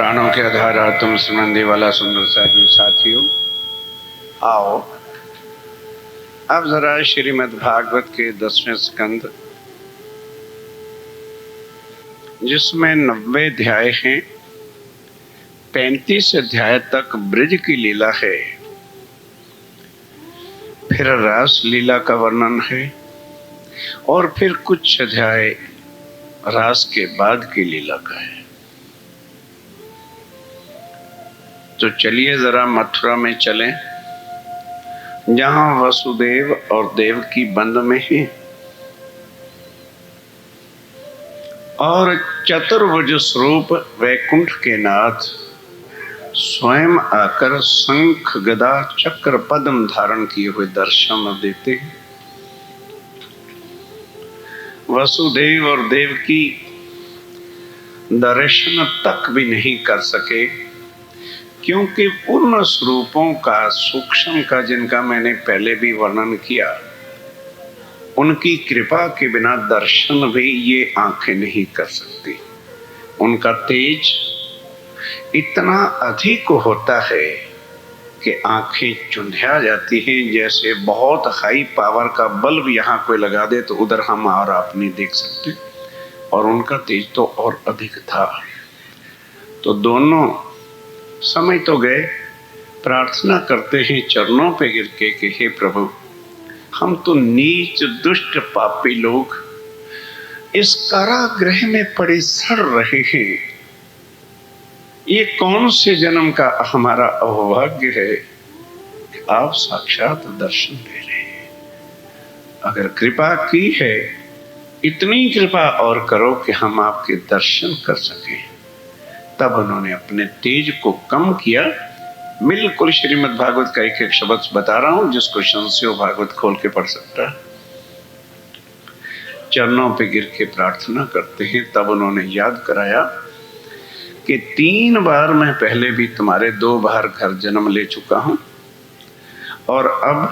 प्राणों के आधार आत्म संबंधी वाला सुंदर साथियों, आओ अब जरा श्रीमद् भागवत के 10वें स्कंद, जिसमें 90 अध्याय हैं, 35 अध्याय तक ब्रज की लीला है, फिर रास लीला का वर्णन है और फिर कुछ अध्याय रास के बाद की लीला का है। तो चलिए जरा मथुरा में चलें, जहां वसुदेव और देवकी बंद में हैं और चतुर्भुज स्वरूप वैकुंठ के नाथ स्वयं आकर शंख गदा चक्र पद्म धारण किए हुए दर्शन देते हैं। वसुदेव और देवकी दर्शन तक भी नहीं कर सके, क्योंकि पूर्ण स्वरूपों का सूक्ष्म का, जिनका मैंने पहले भी वर्णन किया, उनकी कृपा के बिना दर्शन भी ये आंखें नहीं कर सकती। उनका तेज इतना अधिक होता है कि आंखें चुंधिया जाती हैं, जैसे बहुत हाई पावर का बल्ब यहाँ कोई लगा दे तो उधर हम और आप नहीं देख सकते, और उनका तेज तो और अधिक था। तो दोनों समय तो गए, प्रार्थना करते हैं चरणों पे गिर के कि हे प्रभु, हम तो नीच दुष्ट पापी लोग इस कारागृह में पड़े सड़ रहे हैं। ये कौन से जन्म का हमारा अहोभाग्य है कि आप साक्षात दर्शन दे रहे हैं। अगर कृपा की है, इतनी कृपा और करो कि हम आपके दर्शन कर सकें। तब उन्होंने अपने तेज को कम किया। बिल्कुल श्रीमद् भागवत का एक एक शब्द बता रहा हूं, जिसको संशय भागवत खोल के पढ़ सकता है। चरणों पे गिर के प्रार्थना करते हैं। तब उन्होंने याद कराया कि 3 बार मैं पहले भी तुम्हारे 2 बार घर जन्म ले चुका हूं, और अब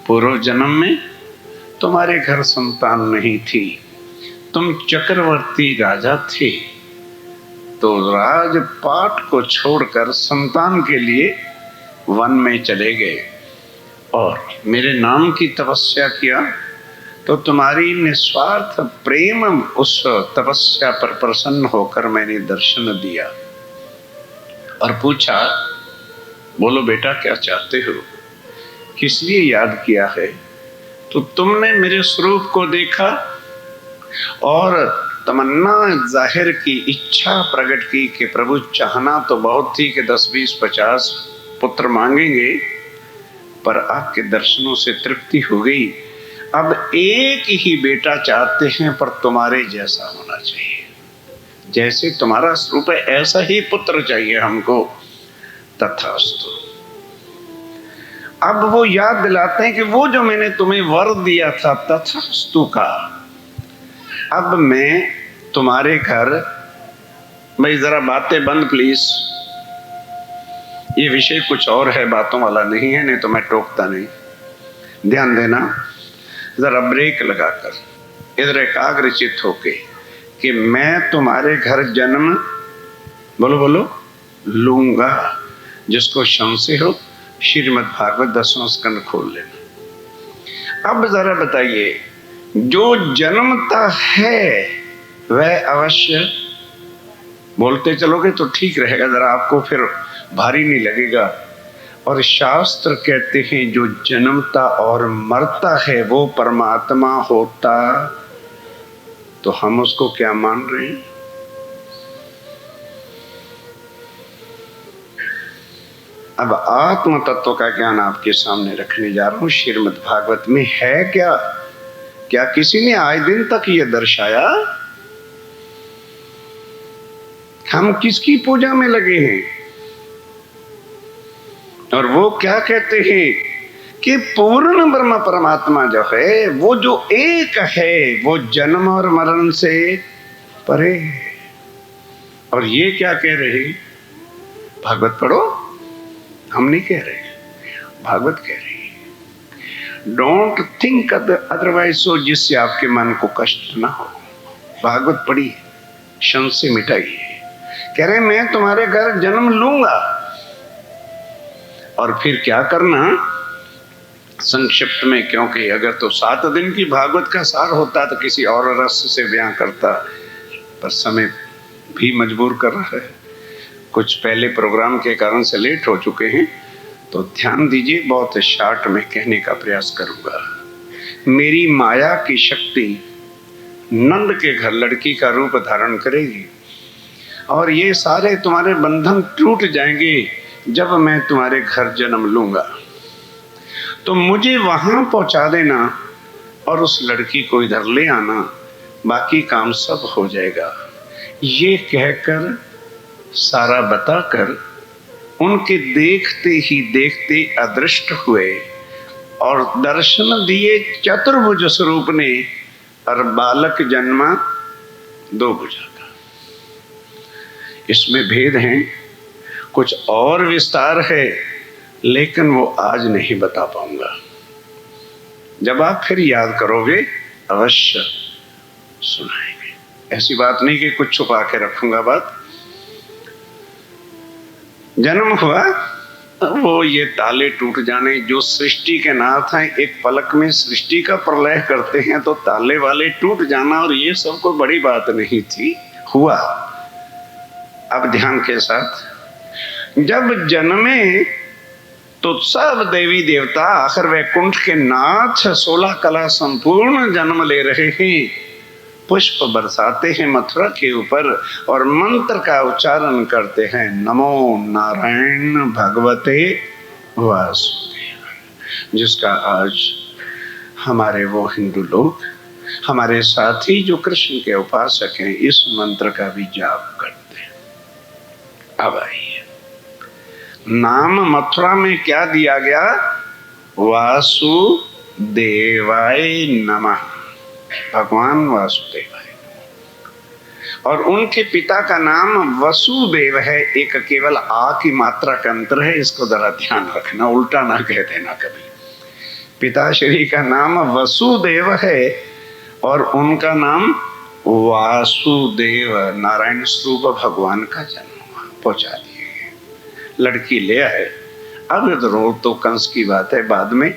पूर्व जन्म में तुम्हारे घर संतान नहीं थी। तुम चक्रवर्ती राजा थे, तो राजपाट को छोड़कर संतान के लिए वन में चले गए और मेरे नाम की तपस्या किया। तो तुम्हारी निस्वार्थ प्रेम उस तपस्या पर प्रसन्न होकर मैंने दर्शन दिया और पूछा, बोलो बेटा क्या चाहते हो, किस लिए याद किया है। तो तुमने मेरे स्वरूप को देखा और तमन्ना जाहिर की, इच्छा प्रकट की कि प्रभु चाहना तो बहुत थी कि 10, 20, 50 पुत्र मांगेंगे, पर आपके दर्शनों से तृप्ति हो गई। अब एक ही बेटा चाहते हैं, पर तुम्हारे जैसा होना चाहिए। जैसे तुम्हारा स्वरूप है ऐसा ही पुत्र चाहिए हमको। तथास्तु। अब वो याद दिलाते हैं कि वो जो मैंने तुम्हें वर दिया था तथास्तु का, अब मैं तुम्हारे घर, भाई जरा बातें बंद प्लीज, ये विषय कुछ और है, बातों वाला नहीं है, नहीं तो मैं टोकता नहीं। ध्यान देना, जरा ब्रेक लगाकर इधर एकाग्रचित होके कि मैं तुम्हारे घर जन्म, बोलो बोलो, लूंगा। जिसको संशय हो श्रीमद् भागवत 10वां स्कंद खोल लेना। अब जरा बताइए, जो जन्मता है वह अवश्य, बोलते चलोगे तो ठीक रहेगा, जरा आपको फिर भारी नहीं लगेगा। और शास्त्र कहते हैं जो जन्मता और मरता है वो परमात्मा होता, तो हम उसको क्या मान रहे हैं। अब आत्म तत्व का ज्ञान आपके सामने रखने जा रहा हूं। श्रीमद् भागवत में है क्या, क्या किसी ने आज दिन तक ये दर्शाया। हम किसकी पूजा में लगे हैं, और वो क्या कहते हैं कि पूर्ण ब्रह्म परमात्मा जो है, वो जो एक है, वो जन्म और मरण से परे है। और ये क्या कह रहे, भागवत पढ़ो, हम नहीं कह रहे, भागवत कह रही। डोंट थिंक अदरवाइज, सो जिससे आपके मन को कष्ट ना हो। भागवत पढ़िए, संशय मिटाइए कह रहे मैं तुम्हारे घर जन्म लूंगा। और फिर क्या करना संक्षिप्त में, क्योंकि अगर तो 7 दिन की भागवत का सार होता तो किसी और रस से बयां करता, पर समय भी मजबूर कर रहा है। कुछ पहले प्रोग्राम के कारण से लेट हो चुके हैं, तो ध्यान दीजिए, बहुत शॉर्ट में कहने का प्रयास करूंगा। मेरी माया की शक्ति नंद के घर लड़की का रूप धारण करेगी और ये सारे तुम्हारे बंधन टूट जाएंगे जब मैं तुम्हारे घर जन्म लूंगा। तो मुझे वहां पहुंचा देना और उस लड़की को इधर ले आना, बाकी काम सब हो जाएगा। ये कहकर सारा बताकर उनके देखते ही देखते अदृष्ट हुए और दर्शन दिए चतुर्भुज स्वरूप ने, और बालक जन्मा 2 भुजा का। इसमें भेद हैं, कुछ और विस्तार है, लेकिन वो आज नहीं बता पाऊंगा। जब आप फिर याद करोगे अवश्य सुनाएंगे। ऐसी बात नहीं कि कुछ छुपा के रखूंगा बात। जन्म हुआ, वो ये ताले टूट जाने, जो सृष्टि के नाथ हैं, एक पलक में सृष्टि का प्रलय करते हैं तो ताले वाले टूट जाना, और ये सब कोई बड़ी बात नहीं थी। हुआ। अब ध्यान के साथ, जब जन्मे तो सब देवी देवता आखिर वैकुंठ के नाथ 16 कला संपूर्ण जन्म ले रहे हैं, पुष्प बरसाते हैं मथुरा के ऊपर और मंत्र का उच्चारण करते हैं, नमो नारायण भगवते वासुदेव, जिसका आज हमारे वो हिंदू लोग, हमारे साथी जो कृष्ण के उपासक हैं, इस मंत्र का भी जाप करते हैं। अब आइए, नाम मथुरा में क्या दिया गया? वासुदेवाय नमः, भगवान वासुदेवाय। और उनके पिता का नाम वसुदेव है। एक केवल आ की मात्रा का अंतर है, इसको जरा ध्यान रखना, उल्टा ना कह देना कभी। पिताश्री का नाम वसुदेव है और उनका नाम वासुदेव। नारायण स्वरूप भगवान का जन्म पहुंचा दिए। लड़की ले आए। अब तो कंस की बात है, बाद में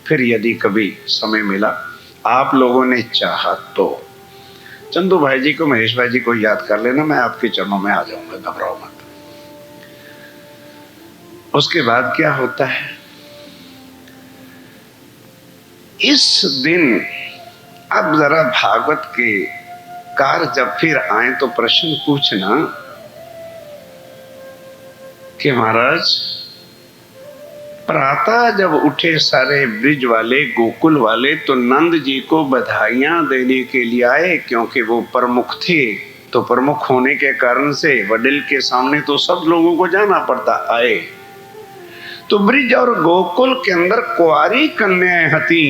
फिर यदि कभी समय मिला, आप लोगों ने चाहा तो चंदू भाई जी को, महेश भाई जी को याद कर लेना, मैं आपके चरणों में आ जाऊंगा, घबराओ मत। उसके बाद क्या होता है? इस दिन अब जरा भागवत के कार जब फिर आए तो प्रश्न पूछना कि महाराज, प्रातः जब उठे सारे ब्रिज वाले, गोकुल वाले, तो नंद जी को बधाइयां देने के लिए आए, क्योंकि वो प्रमुख थे। तो प्रमुख होने के कारण से वडिल के सामने तो सब लोगों को जाना पड़ता। आए तो ब्रिज और गोकुल के अंदर कुंवारी कन्याएं हती,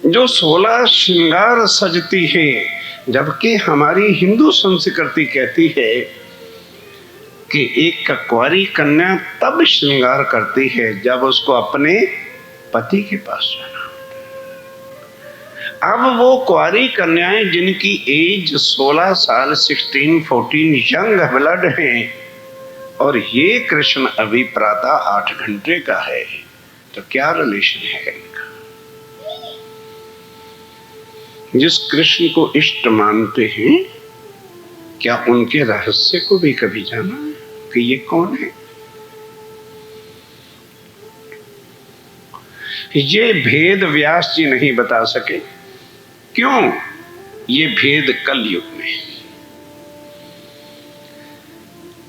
जो 16 श्रृंगार सजती है, जबकि हमारी हिंदू संस्कृति कहती है कि एक कुंवारी कन्या तब श्रृंगार करती है जब उसको अपने पति के पास जाना होता है। अब वो कुंवारी कन्याएं जिनकी एज 16 साल, 16, 14 यंग ब्लड हैं, और ये कृष्ण अभी प्रातः 8 घंटे का है, तो क्या रिलेशन है इनका? जिस कृष्ण को इष्ट मानते हैं, क्या उनके रहस्य को भी कभी जाना है कि ये कौन है? ये भेद व्यास जी नहीं बता सके। क्यों? ये भेद कल युग में।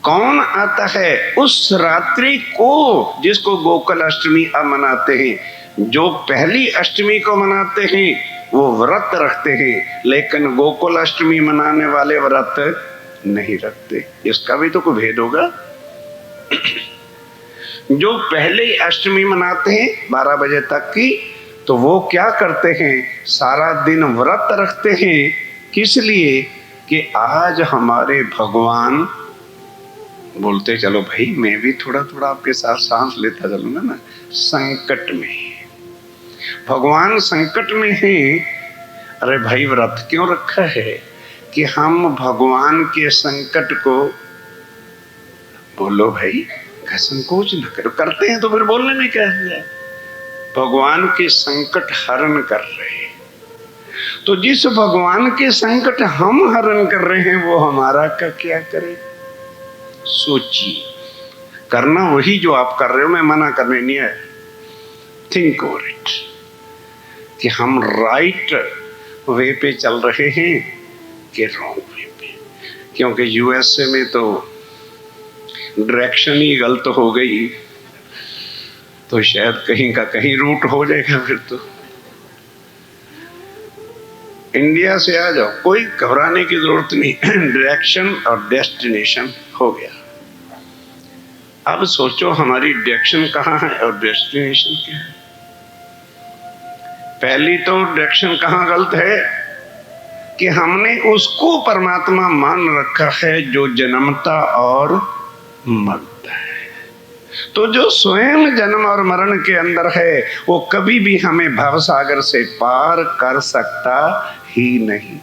कौन आता है उस रात्रि को, जिसको गोकुल अष्टमी अब मनाते हैं? जो पहली अष्टमी को मनाते हैं वो व्रत रखते हैं, लेकिन गोकुल अष्टमी मनाने वाले व्रत नहीं रखते। इसका भी तो कोई भेद होगा। जो पहले अष्टमी मनाते हैं 12 बजे तक की, तो वो क्या करते हैं? सारा दिन व्रत रखते हैं। किस लिए? कि आज हमारे भगवान, बोलते चलो भाई मैं भी थोड़ा थोड़ा आपके साथ सांस लेता चलूंगा ना, संकट में, भगवान संकट में है। अरे भाई व्रत क्यों रखा है? कि हम भगवान के संकट को, बोलो भाई, संकोच न करो, करते हैं तो फिर बोलने में क्या है, भगवान के संकट हरण कर रहे हैं। तो जिस भगवान के संकट हम हरण कर रहे हैं वो हमारा का क्या करे? सोचिए, करना वही जो आप कर रहे हो, मैं मना करने नहीं है। थिंक ओवर इट कि हम राइट वे पे चल रहे हैं कि रॉन्ग वे पे। क्योंकि यूएसए में तो डायरेक्शन ही गलत हो गई तो शायद कहीं का कहीं रूट हो जाएगा। फिर तो इंडिया से आ जाओ, कोई घबराने की जरूरत नहीं, डायरेक्शन और डेस्टिनेशन हो गया। अब सोचो हमारी डायरेक्शन कहाँ है और डेस्टिनेशन क्या है? पहली तो डायरेक्शन कहाँ गलत है कि हमने उसको परमात्मा मान रखा है जो जन्मता और मरता है। तो जो स्वयं जन्म और मरण के अंदर है वो कभी भी हमें भवसागर से पार कर सकता ही नहीं।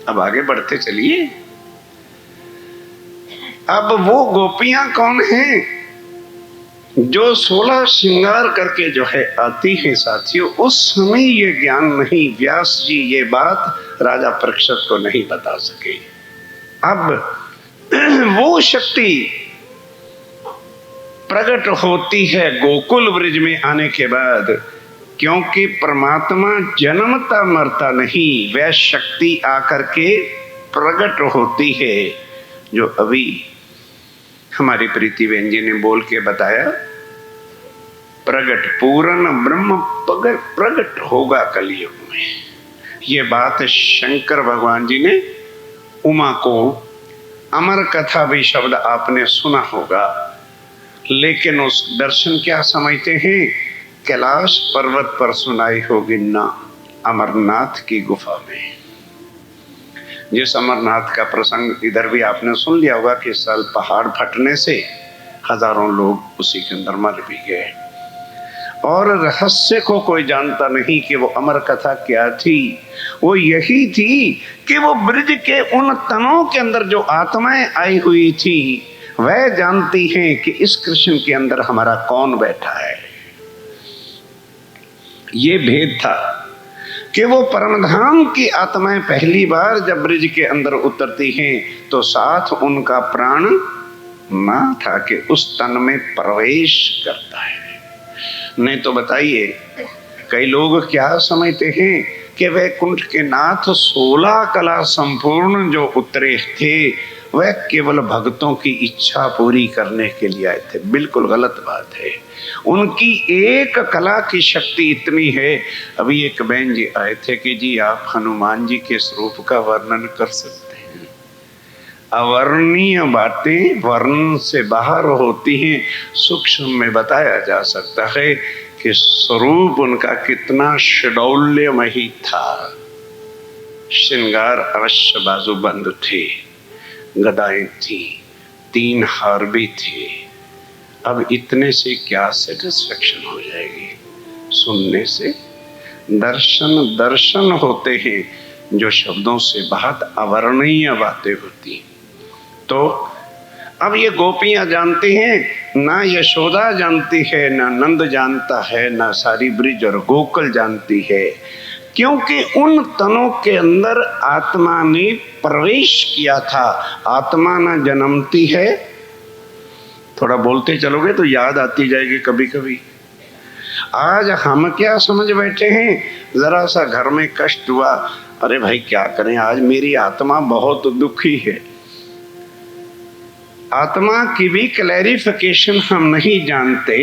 अब आगे बढ़ते चलिए। अब वो गोपियां कौन हैं जो 16 श्रृंगार करके जो है आती हैं साथियों? उस समय ये ज्ञान नहीं, व्यास जी ये बात राजा परीक्षित को नहीं बता सके। अब वो शक्ति प्रकट होती है गोकुल ब्रिज में आने के बाद, क्योंकि परमात्मा जन्मता मरता नहीं, वह शक्ति आकर के प्रकट होती है जो अभी हमारी प्रीति बहन जी ने बोल के बताया। प्रगट पूर्ण ब्रह्म प्रगट होगा कलयुग में। ये बात शंकर भगवान जी ने उमा को, अमर कथा भी शब्द आपने सुना होगा, लेकिन उस दर्शन क्या समझते हैं? कैलाश पर्वत पर सुनाई होगी ना, अमरनाथ की गुफा में। जिस अमरनाथ का प्रसंग इधर भी आपने सुन लिया होगा कि साल पहाड़ फटने से हजारों लोग उसी के अंदर मर भी गए, और रहस्य को कोई जानता नहीं कि वो अमर कथा क्या थी। वो यही थी कि वो ब्रिज के उन तनों के अंदर जो आत्माएं आई हुई थी वह जानती हैं कि इस कृष्ण के अंदर हमारा कौन बैठा है। ये भेद था कि वो परमधाम की आत्माएं पहली बार जब ब्रिज के अंदर उतरती हैं तो साथ उनका प्राण ना था कि उस तन में प्रवेश करता है। नहीं तो बताइए, कई लोग क्या समझते हैं कि वैकुंठ के नाथ 16 कला संपूर्ण जो उतरे थे वह केवल भक्तों की इच्छा पूरी करने के लिए आए थे। बिल्कुल गलत बात है। उनकी एक कला की शक्ति इतनी है। अभी एक बहन जी आए थे कि जी आप हनुमान जी के स्वरूप का वर्णन कर सकते हैं। अवर्णनीय बातें वर्ण से बाहर होती हैं, सूक्ष्म में बताया जा सकता है कि स्वरूप उनका कितना षडौल्यमयी था। श्रृंगार अवश्य बाजूबंद थे, गदाएं थी, 3 हार भी थे। अब इतने से क्या सेटिस्फेक्शन हो जाएगी? सुनने से दर्शन दर्शन होते हैं जो शब्दों से बहुत अवर्णनीय बातें होती। तो अब ये गोपियां जानती हैं, ना यशोदा जानती है, ना नंद जानता है, ना सारी ब्रिज और गोकुल जानती है, क्योंकि उन तनों के अंदर आत्मा ने प्रवेश किया था। आत्मा ना जन्मती है, थोड़ा बोलते चलोगे तो याद आती जाएगी कभी कभी। आज हम क्या समझ बैठे हैं, जरा सा घर में कष्ट हुआ, अरे भाई क्या करें, आज मेरी आत्मा बहुत दुखी है। आत्मा की भी क्लैरिफिकेशन हम नहीं जानते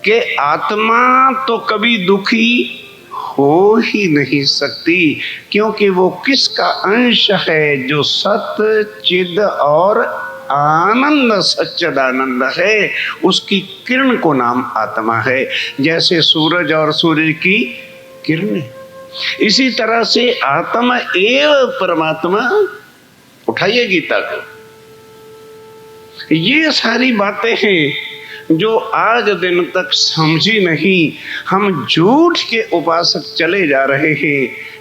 कि आत्मा तो कभी दुखी हो ही नहीं सकती, क्योंकि वो किसका अंश है? जो सत्य चिद और आनंद सच्चिदानंद है, उसकी किरण को नाम आत्मा है। जैसे सूरज और सूर्य की किरणें, इसी तरह से आत्मा एवं परमात्मा। उठाइए गीता को। ये सारी बातें हैं जो आज दिन तक समझी नहीं। हम झूठ के उपासक चले जा रहे हैं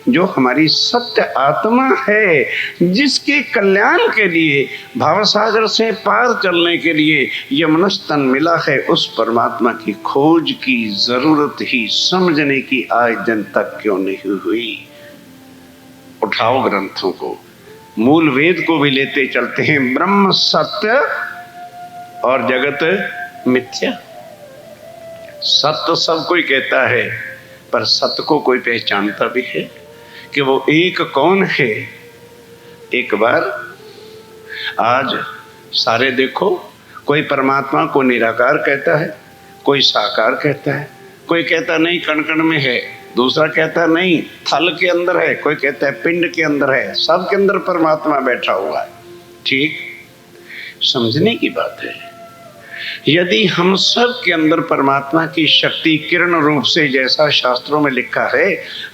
जो हमारी सत्य आत्मा है, जिसके कल्याण के लिए, भावसागर से पार चलने के लिए यह मनुष्य तन मिला है, उस परमात्मा की खोज की जरूरत ही समझने की आज दिन तक क्यों नहीं हुई। उठाओ ग्रंथों को, मूल वेद को भी लेते चलते हैं। ब्रह्म सत्य और जगत मिथ्या। सत्य सब कोई कहता है, पर सत्य को कोई पहचानता भी है कि वो एक कौन है। एक बार आज सारे देखो, कोई परमात्मा को निराकार कहता है, कोई साकार कहता है, कोई कहता नहीं कण कण में है, दूसरा कहता नहीं थल के अंदर है, कोई कहता है पिंड के अंदर है। सब के अंदर परमात्मा बैठा हुआ है। ठीक, समझने की बात है। यदि हम सब के अंदर परमात्मा की शक्ति किरण रूप से, जैसा शास्त्रों में लिखा है,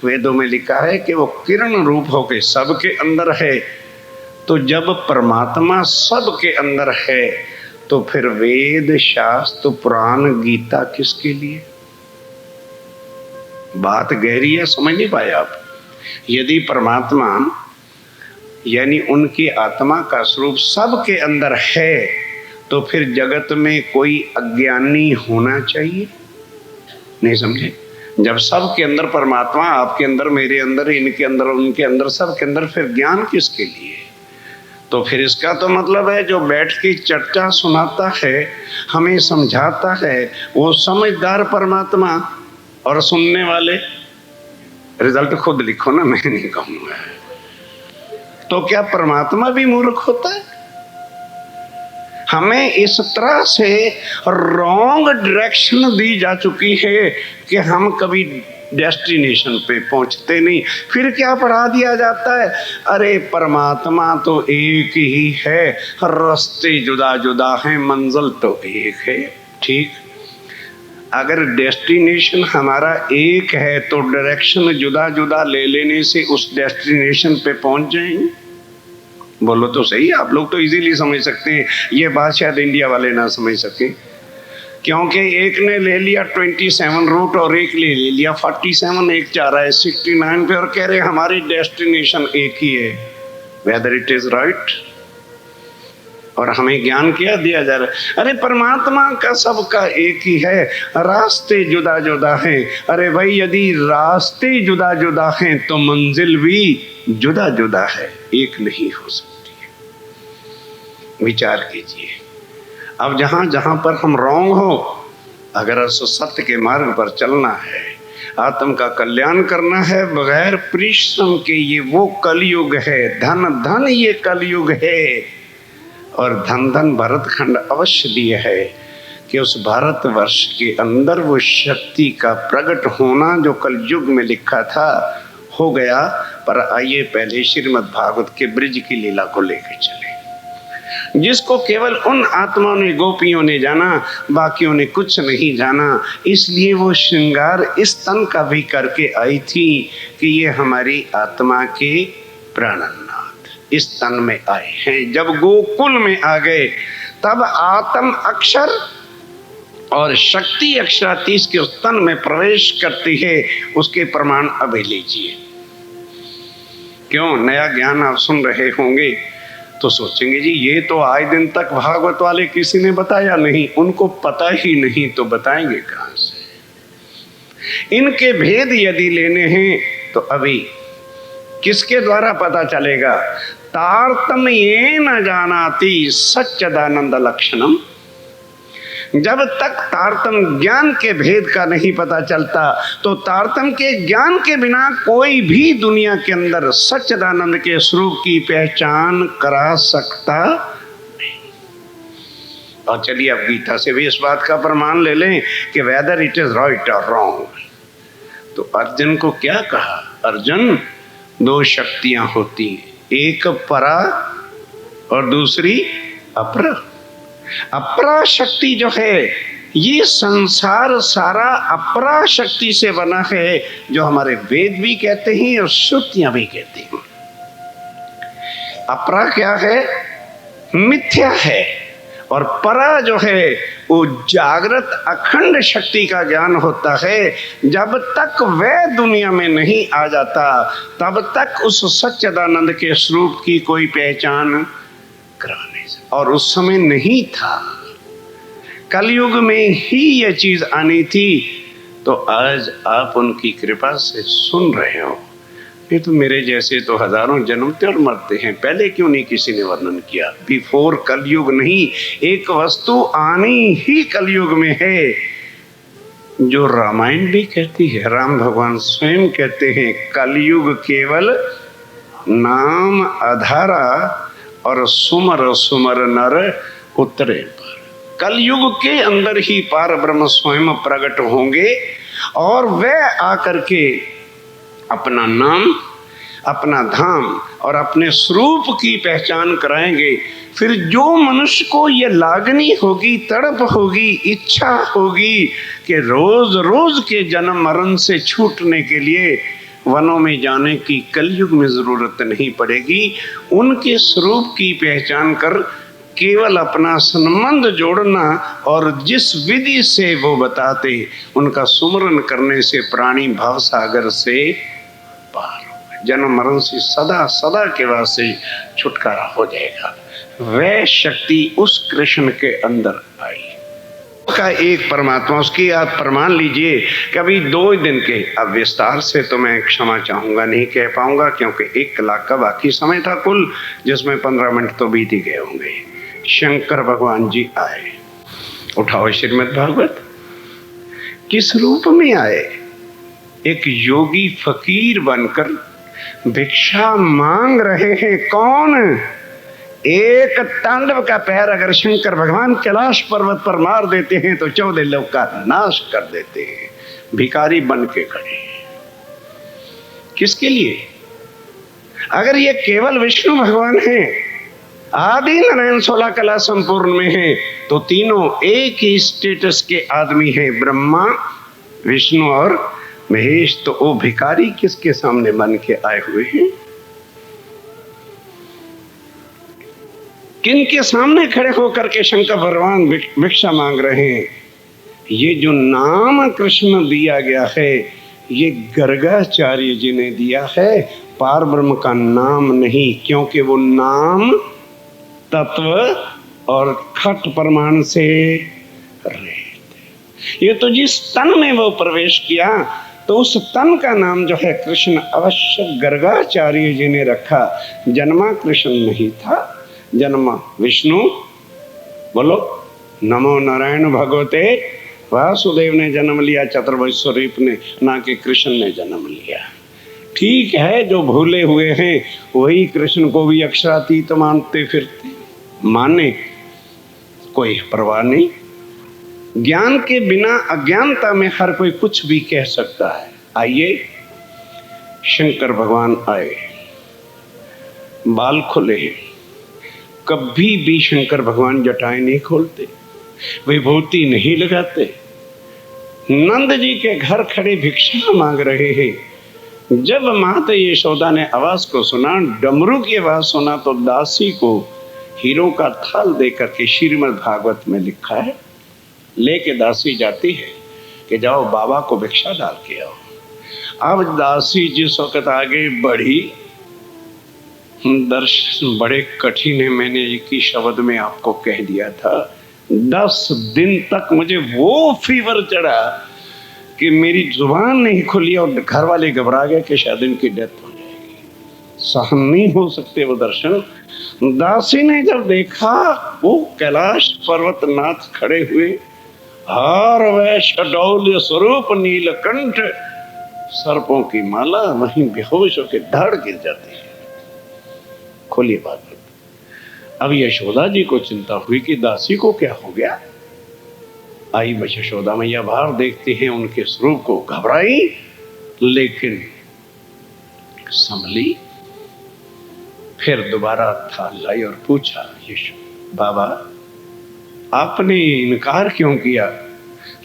वेदों में लिखा है कि वो किरण रूप होके सबके अंदर है, तो जब परमात्मा सबके अंदर है तो फिर वेद, शास्त्र, पुराण, गीता किसके लिए? बात गहरी है, समझ नहीं पाए आप। यदि परमात्मा यानी उनकी आत्मा का स्वरूप सबके अंदर है, तो फिर जगत में कोई अज्ञानी होना चाहिए? नहीं समझे? जब सब के अंदर परमात्मा, आपके अंदर, मेरे अंदर, इनके अंदर, उनके अंदर, सब के अंदर, फिर ज्ञान किसके लिए? तो फिर इसका तो मतलब है जो बैठ के चर्चा सुनाता है, हमें समझाता है, वो समझदार परमात्मा, और सुनने वाले, रिजल्ट खुद लिखो ना, मैं नहीं कहूंगा। तो क्या परमात्मा भी मूर्ख होता है? हमें इस तरह से रॉन्ग डायरेक्शन दी जा चुकी है कि हम कभी डेस्टिनेशन पे पहुंचते नहीं। फिर क्या पढ़ा दिया जाता है? अरे परमात्मा तो एक ही है, रास्ते जुदा जुदा हैं, मंजिल तो एक है। ठीक, अगर डेस्टिनेशन हमारा एक है तो डायरेक्शन जुदा जुदा ले लेने से उस डेस्टिनेशन पे पहुंच जाएंगे? बोलो तो सही, आप लोग तो इजीली समझ सकते हैं। ये बात शायद इंडिया वाले ना समझ सके, क्योंकि एक ने ले लिया 27 रूट और एक ले लिया 47, एक जा रहा है 69 पे और कह रहे हमारी डेस्टिनेशन एक ही है। Whether it is right? और हमें ज्ञान क्या दिया जा रहा है? अरे परमात्मा का सबका एक ही है, रास्ते जुदा जुदा हैं। अरे भाई, यदि रास्ते जुदा जुदा हैं तो मंजिल भी जुदा जुदा है, एक नहीं हो सकती है। विचार कीजिए। अब जहां जहां पर हम रॉन्ग हो, अगर सत्य के मार्ग पर चलना है, आत्म का कल्याण करना है बगैर परिश्रम के, ये वो कलयुग है। धन धन ये कलयुग है। और धन धन भरतखंड अवश्य लिए है कि उस भारतवर्ष के अंदर वो शक्ति का प्रकट होना जो कलयुग में लिखा था हो गया। पर आइए पहले श्रीमद् भागवत के ब्रिज की लीला को लेकर चले, जिसको केवल उन आत्माओं ने, गोपियों ने जाना, बाकियों ने कुछ नहीं जाना। इसलिए वो श्रृंगार इस तन का भी करके आई थी कि ये हमारी आत्मा के प्राणनाथ इस तन में आए हैं। जब गोकुल में आ गए तब आत्म अक्षर और शक्ति अक्षरातीत के उस तन में प्रवेश करती है। उसके प्रमाण अभी लीजिए। क्यों? नया ज्ञान आप सुन रहे होंगे तो सोचेंगे जी ये तो आज दिन तक भागवत वाले किसी ने बताया नहीं, उनको पता ही नहीं तो बताएंगे कहां से? इनके भेद यदि लेने हैं तो अभी किसके द्वारा पता चलेगा? तारतम्येन जानाति सच्चिदानंद लक्षणम। जब तक तारतम्य ज्ञान के भेद का नहीं पता चलता तो तारतम्य के ज्ञान के बिना कोई भी दुनिया के अंदर सच्चिदानंद के स्वरूप की पहचान करा सकता नहीं। और चलिए अब गीता से भी इस बात का प्रमाण ले लें कि वेदर इट इज राइट और रॉन्ग। तो अर्जुन को क्या कहा? अर्जुन, दो शक्तियां होती हैं, एक परा और दूसरी अपरा। अपरा शक्ति जो है, ये संसार सारा अपरा शक्ति से बना है, जो हमारे वेद भी कहते हैं और श्रुतियां भी कहती हैं। अपरा क्या है? मिथ्या है। और परा जो है वो जागृत अखंड शक्ति का ज्ञान होता है। जब तक वह दुनिया में नहीं आ जाता तब तक उस सच्चिदानंद के स्वरूप की कोई पहचान करा नहीं सकता। और उस समय नहीं था, कलयुग में ही यह चीज आनी थी। तो आज आप उनकी कृपा से सुन रहे हो। ये तो मेरे जैसे तो हजारों जन्मते और मरते हैं, पहले क्यों नहीं किसी ने वर्णन किया? बिफोर कलयुग नहीं, एक वस्तु आनी ही कलयुग में है, जो रामायण भी कहती है, राम भगवान स्वयं कहते हैं, कलयुग केवल नाम आधारा और सुमर सुमर नर उतरे पर। कलयुग के अंदर ही पार ब्रह्म स्वयं प्रकट होंगे और वह आकर के अपना नाम, अपना धाम और अपने स्वरूप की पहचान कराएंगे। फिर जो मनुष्य को ये लागनी होगी, तड़प होगी, इच्छा होगी कि रोज रोज के जन्म मरण से छूटने के लिए वनों में जाने की कलयुग में जरूरत नहीं पड़ेगी। उनके स्वरूप की पहचान कर केवल अपना संबंध जोड़ना और जिस विधि से वो बताते उनका सुमरन करने से प्राणी भव सागर से पार, जन्म मरण से सदा सदा के वास्ते छुटकारा हो जाएगा। वह शक्ति उस कृष्ण के अंदर आई का एक परमात्मा, उसकी आप प्रमाण लीजिए। कभी 2 दिन के, अब विस्तार से तो मैं क्षमा चाहूंगा, नहीं कह पाऊंगा क्योंकि 1 कलाक का बाकी समय था कुल, जिसमें 15 मिनट तो बीत ही गए होंगे। शंकर भगवान जी आए, उठाओ श्रीमद् भागवत, किस रूप में आए? एक योगी फकीर बनकर भिक्षा मांग रहे हैं। कौन? एक तांडव का पैर अगर शंकर भगवान कैलाश पर्वत पर मार देते हैं तो 14 लोक का नाश कर देते हैं। भिखारी बन के खड़े हैं। किसके लिए? अगर ये केवल विष्णु भगवान है, आदि नारायण 16 कला संपूर्ण में है, तो तीनों एक ही स्टेटस के आदमी हैं, ब्रह्मा, विष्णु और महेश। तो वो भिखारी किसके सामने बन के आए हुए हैं? किनके सामने खड़े होकर के शंकर भगवान भिक्षा मांग रहे हैं? ये जो नाम कृष्ण दिया गया है, ये गर्गाचार्य जी ने दिया है, पार ब्रह्म का नाम नहीं, क्योंकि वो नाम तत्व और खट प्रमाण से रहित। ये तो जिस तन में वो प्रवेश किया तो उस तन का नाम जो है कृष्ण अवश्य गर्गाचार्य जी ने रखा। जन्मा कृष्ण नहीं था, जन्मा विष्णु। बोलो नमो नारायण भगवते वासुदेव ने जन्म लिया, चतुर्भुज स्वरूप ने, ना कि कृष्ण ने जन्म लिया। ठीक है, जो भूले हुए हैं वही कृष्ण को भी अक्षरातीत मानते फिरते, माने कोई परवाह नहीं। ज्ञान के बिना अज्ञानता में हर कोई कुछ भी कह सकता है। आइए, शंकर भगवान आए, बाल खुले हैं। कभी भी शंकर भगवान जटाएं नहीं खोलते, विभूति नहीं लगाते। नंद जी के घर खड़े भिक्षा मांग रहे हैं। जब माता यशोदा ने आवाज को सुना, डमरू की आवाज सुना, तो दासी को हीरो का थाल देकर के श्रीमद् भागवत में लिखा है, लेके दासी जाती है कि जाओ बाबा को भिक्षा डाल के आओ। अब दासी जिस वक्त आगे बढ़ी, दर्शन बड़े कठिन है। मैंने एक ही शब्द में आपको कह दिया था, 10 दिन तक मुझे वो फीवर चढ़ा कि मेरी जुबान नहीं खुली और घर वाले घबरा गए कि शायद इनकी डेथ हो जाएगी। सहन नहीं हो सकते वो दर्शन। दासी ने जब देखा वो कैलाश पर्वतनाथ खड़े हुए, हार वह शडौल स्वरूप नीलकंठ, सर्पों की माला, वहीं बेहोश होकर धड़ गिर जाती है। खोलिए भागवत। अब यशोदा जी को चिंता हुई कि दासी को क्या हो गया। आई यशोदा मैया बाहर देखते हैं उनके स्वरूप को, घबराई लेकिन संभली। फिर दोबारा थाल लाई और पूछा, यशो बाबा आपने इनकार क्यों किया?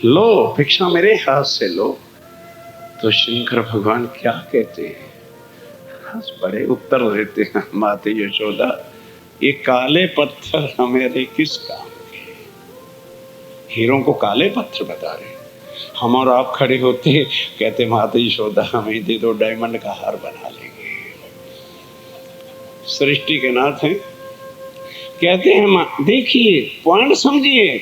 लो भिक्षा मेरे हाथ से लो। तो शंकर भगवान क्या कहते हैं? हंस बड़े उत्तर देते हैं, माते यशोदा ये काले पत्थर हमारे किस काम के? हीरों को काले पत्थर बता रहे। हम और आप खड़े होते, कहते माता यशोदा हमें दे दो, डायमंड का हार बना लेंगे। सृष्टि के नाथ हैं, कहते हैं देखिए पॉइंट समझिए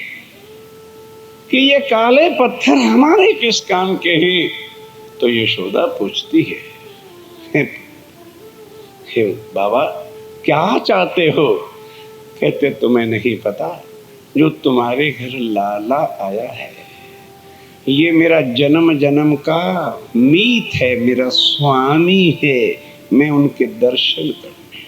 कि ये काले पत्थर हमारे किस काम के हैं। तो यशोदा पूछती है, हे बाबा क्या चाहते हो? कहते तुम्हें नहीं पता, जो तुम्हारे घर लाला आया है ये मेरा जन्म जन्म का मीत है, मेरा स्वामी है, मैं उनके दर्शन करने।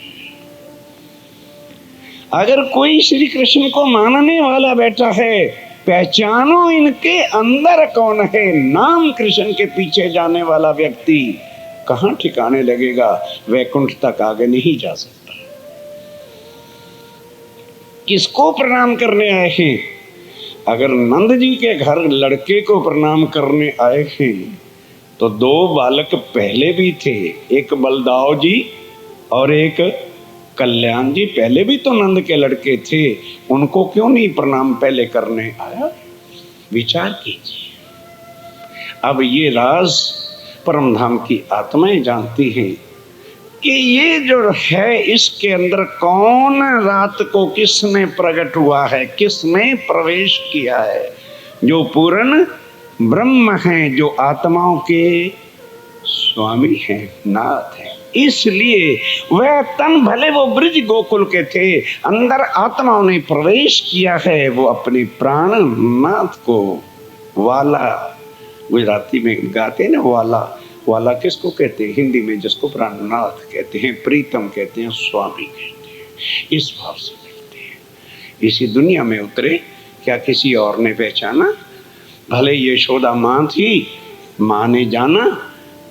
अगर कोई श्री कृष्ण को मानने वाला बैठा है, पहचानो इनके अंदर कौन है। नाम कृष्ण के पीछे जाने वाला व्यक्ति कहां ठिकाने लगेगा, वैकुंठ तक आगे नहीं जा सकता। किसको प्रणाम करने आए हैं? अगर नंद जी के घर लड़के को प्रणाम करने आए हैं तो दो बालक पहले भी थे, एक बलदाव जी और एक कल्याण जी, पहले भी तो नंद के लड़के थे, उनको क्यों नहीं प्रणाम पहले करने आया? विचार कीजिए। अब ये राज परमधाम की आत्माएं जानती हैं कि ये जो है इसके अंदर कौन रात को किसने प्रकट हुआ है, किसने प्रवेश किया है। जो पूर्ण ब्रह्म हैं, जो आत्माओं के स्वामी हैं, नाथ हैं। इसलिए वह तन भले वो ब्रज गोकुल के थे, अंदर आत्माओं ने प्रवेश किया है। वो अपने प्राण नाथ को वाला, गुजराती में गाते ना वाला, वाला किसको कहते हैं? हिंदी में जिसको प्राणनाथ कहते हैं, प्रीतम कहते हैं, स्वामी कहते हैं। इस भाव से मिलते हैं। इसी दुनिया में उतरे, क्या किसी और ने पहचाना? भले यशोदा माँ थी, माँ ने जाना,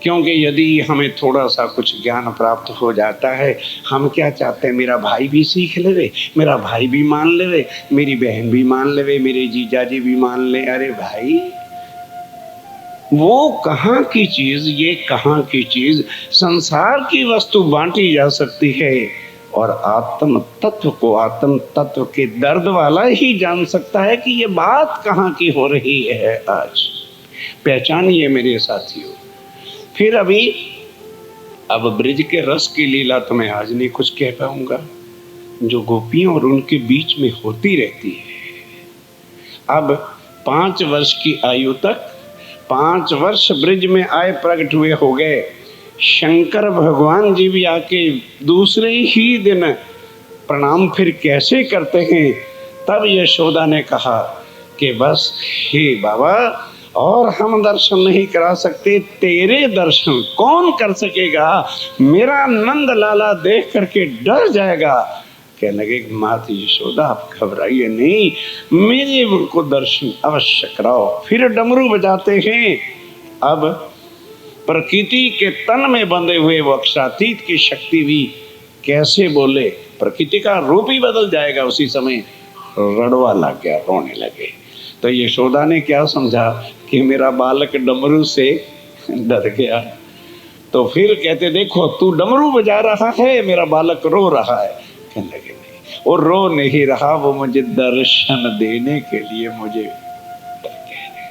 क्योंकि यदि हमें थोड़ा सा कुछ ज्ञान प्राप्त हो जाता है, हम क्या चाहते हैं? मेरा भाई भी सीख लेवे, मेरा भाई भी मान लेवे, मेरी बहन भी मान लेवे, मेरे जीजा जी भी मान ले। अरे भाई वो कहाँ की चीज, ये कहाँ की चीज? संसार की वस्तु बांटी जा सकती है और आत्म तत्व को, आत्म तत्व के दर्द वाला ही जान सकता है कि ये बात कहाँ की हो रही है। आज पहचानिए मेरे साथियों। फिर अब ब्रिज के रस की लीला तो मैं आज नहीं कुछ कह पाऊंगा, जो गोपियों और उनके बीच में होती रहती है। अब 5 वर्ष की आयु तक, 5 वर्ष ब्रिज में आए, प्रकट हुए हो गए। शंकर भगवान जी भी आके दूसरे ही दिन प्रणाम फिर कैसे करते हैं? तब यशोदा ने कहा कि बस हे बाबा, और हम दर्शन नहीं करा सकते, तेरे दर्शन कौन कर सकेगा? मेरा नंद लाला देख करके डर जाएगा। कहने लगे माता यशोदा आप घबराइए नहीं, मेरे को दर्शन अवश्य कराओ। फिर डमरू बजाते हैं। अब प्रकृति के तन में बंधे हुए वो अक्षरातीत की शक्ति भी कैसे बोले, प्रकृति का रूप ही बदल जाएगा। उसी समय रड़वा लग गया, रोने लगे। तो यशोदा ने क्या समझा कि मेरा बालक डमरू से डर गया। तो फिर कहते देखो तू डमरू बजा रहा है, मेरा बालक रो रहा है। कहने लगे नहीं, वो रो नहीं रहा, वो मुझे दर्शन देने के लिए मुझे कह रहे।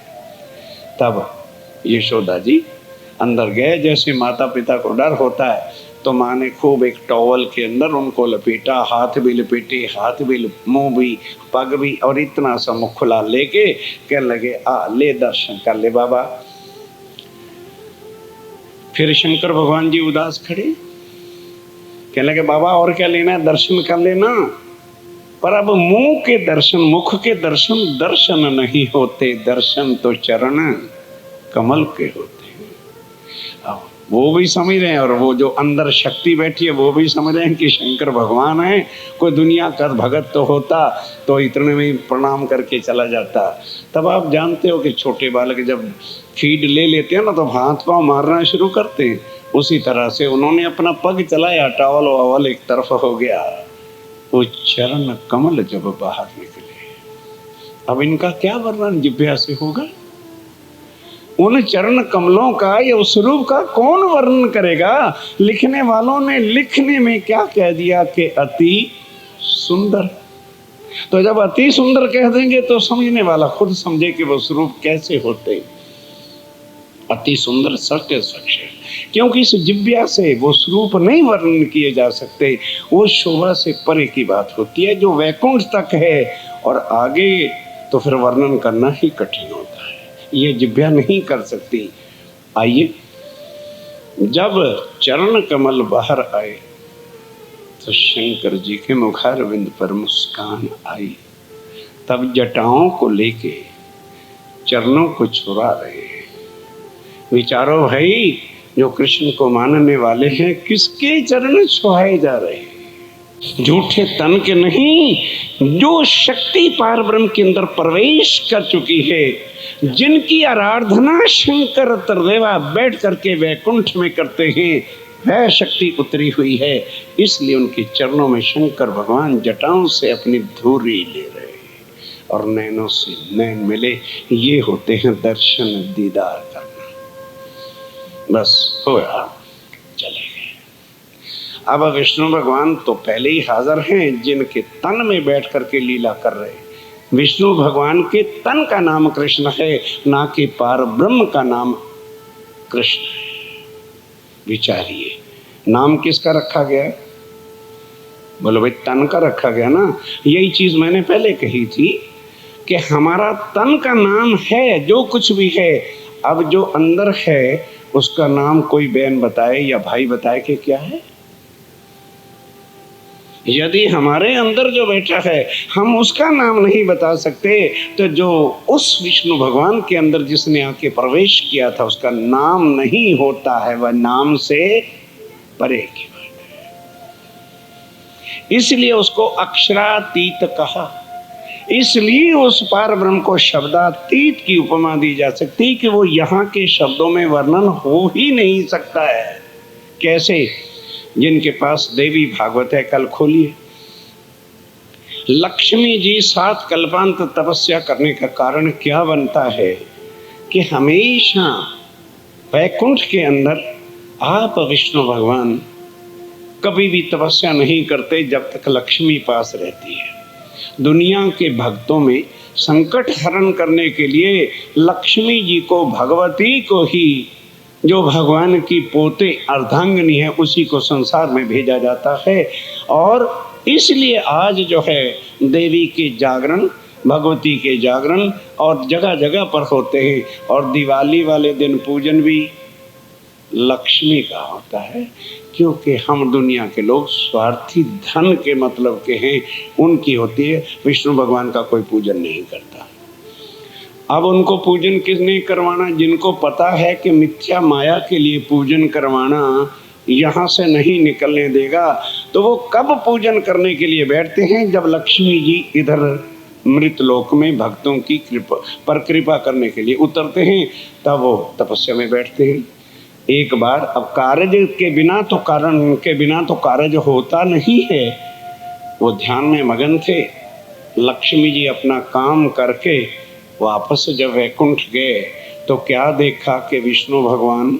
तब यशोदा जी अंदर गए। जैसे माता पिता को डर होता है तो माँ ने खूब एक टॉवल के अंदर उनको लपेटा, हाथ भी लपेटे, हाथ भी, मुंह भी, पग भी, और इतना सा मुख खुला लेके कहने लगे आ ले दर्शन कर ले बाबा। फिर शंकर भगवान जी उदास खड़े, कहने लगे बाबा और क्या लेना है, दर्शन कर लेना। पर अब मुंह के दर्शन, मुख के दर्शन दर्शन नहीं होते, दर्शन तो चरण कमल के होते हैं। अब वो भी समझ रहे हैं, और वो जो अंदर शक्ति बैठी है वो भी समझ रहे हैं कि शंकर भगवान है। कोई दुनिया का भगत तो होता तो इतने में प्रणाम करके चला जाता। तब आप जानते हो कि छोटे बालक जब फीड ले लेते हैं ना तो हाथ पाँव मारना शुरू करते हैं। उसी तरह से उन्होंने अपना पग चलाया, टावल वावल एक तरफ हो गया, वो चरण कमल जब बाहर निकले। अब इनका क्या वर्णन जिह्वा से होगा? उन चरण कमलों का या उस रूप का कौन वर्णन करेगा? लिखने वालों ने लिखने में क्या कह दिया कि अति सुंदर। तो जब अति सुंदर कह देंगे तो समझने वाला खुद समझे कि वो स्वरूप कैसे होते। अति सुंदर सत्य सच है, क्योंकि इस जिव्या से वो स्वरूप नहीं वर्णन किए जा सकते। वो शोभा से परे की बात होती है जो वैकुंठ तक है, और आगे तो फिर वर्णन करना ही कठिन होता है, ये जिव्या नहीं कर सकती। आइए, जब चरण कमल बाहर आए तो शंकर जी के मुखारविंद पर मुस्कान आई। तब जटाओं को लेके चरणों को छुरा रहे हैं। विचारो भाई, जो कृष्ण को मानने वाले हैं किसके चरण छुआए जा रहे हैं? झूठे तन के नहीं, जो शक्ति पार ब्रह्म के अंदर प्रवेश कर चुकी है, जिनकी आराधना शंकर तरदेवा बैठ करके वैकुंठ में करते हैं, वह शक्ति उतरी हुई है। इसलिए उनके चरणों में शंकर भगवान जटाओं से अपनी धूरी ले रहे हैं और नैनों से नैन मिले। ये होते हैं दर्शन दीदार करना। बस होया, चले गए। अब विष्णु भगवान तो पहले ही हाजिर हैं, जिनके तन में बैठ करके लीला कर रहे हैं। विष्णु भगवान के तन का नाम कृष्ण है, ना कि पार ब्रह्म का नाम कृष्ण है। विचारिए, नाम किसका रखा गया? बोलो भाई, तन का रखा गया ना। यही चीज मैंने पहले कही थी कि हमारा तन का नाम है जो कुछ भी है। अब जो अंदर है उसका नाम कोई बहन बताए या भाई बताए कि क्या है? यदि हमारे अंदर जो बैठा है हम उसका नाम नहीं बता सकते, तो जो उस विष्णु भगवान के अंदर जिसने आके प्रवेश किया था उसका नाम नहीं होता है, वह नाम से परे की बात है। इसलिए उसको अक्षरातीत कहा। इसलिए उस पार ब्रह्म को शब्दातीत की उपमा दी जा सकती कि वो यहाँ के शब्दों में वर्णन हो ही नहीं सकता है। कैसे? जिनके पास देवी भागवत है, कल खोलिए। लक्ष्मी जी 7 कल्पांत तपस्या करने का कारण क्या बनता है कि हमेशा वैकुंठ के अंदर आप विष्णु भगवान कभी भी तपस्या नहीं करते जब तक लक्ष्मी पास रहती है। दुनिया के भक्तों में संकट हरण करने के लिए लक्ष्मी जी को, भगवती को ही, जो भगवान की पोते अर्धांगिनी है, उसी को संसार में भेजा जाता है। और इसलिए आज जो है देवी के जागरण, भगवती के जागरण और जगह जगह पर होते हैं। और दिवाली वाले दिन पूजन भी लक्ष्मी का होता है, क्योंकि हम दुनिया के लोग स्वार्थी धन के मतलब के हैं, उनकी होती है। विष्णु भगवान का कोई पूजन नहीं करता। अब उनको पूजन किसने करवाना? जिनको पता है कि मिथ्या माया के लिए पूजन करवाना यहाँ से नहीं निकलने देगा, तो वो कब पूजन करने के लिए बैठते हैं? जब लक्ष्मी जी इधर मृत लोक में भक्तों की कृपा करने के लिए उतरते हैं, तब वो तपस्या में बैठते हैं। एक बार, अब कार्य के बिना तो कारण के बिना तो कार्य होता नहीं है। वो ध्यान में मगन थे। लक्ष्मी जी अपना काम करके वापस जब वैकुंठ गए तो क्या देखा कि विष्णु भगवान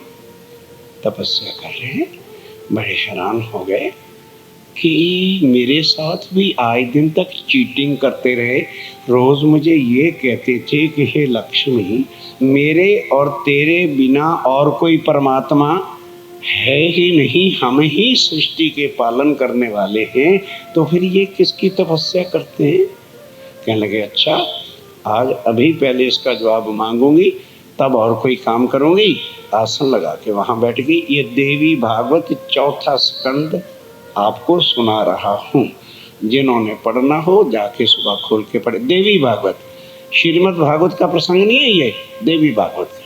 तपस्या कर रहे हैं। बड़े हैरान हो गए कि मेरे साथ भी आए दिन तक चीटिंग करते रहे। रोज मुझे ये कहते थे कि हे लक्ष्मी, मेरे और तेरे बिना और कोई परमात्मा है ही नहीं, हम ही सृष्टि के पालन करने वाले हैं, तो फिर ये किसकी तपस्या करते हैं? कहने लगे, अच्छा, आज अभी पहले इसका जवाब मांगूंगी, तब और कोई काम करूंगी। आसन लगा के वहां बैठ गई। ये देवी भागवत 4था स्कंद आपको सुना रहा हूँ। जिन्होंने पढ़ना हो जाके सुबह खोल के पढ़े। देवी भागवत, श्रीमद् भागवत का प्रसंग नहीं है, ये देवी भागवत है।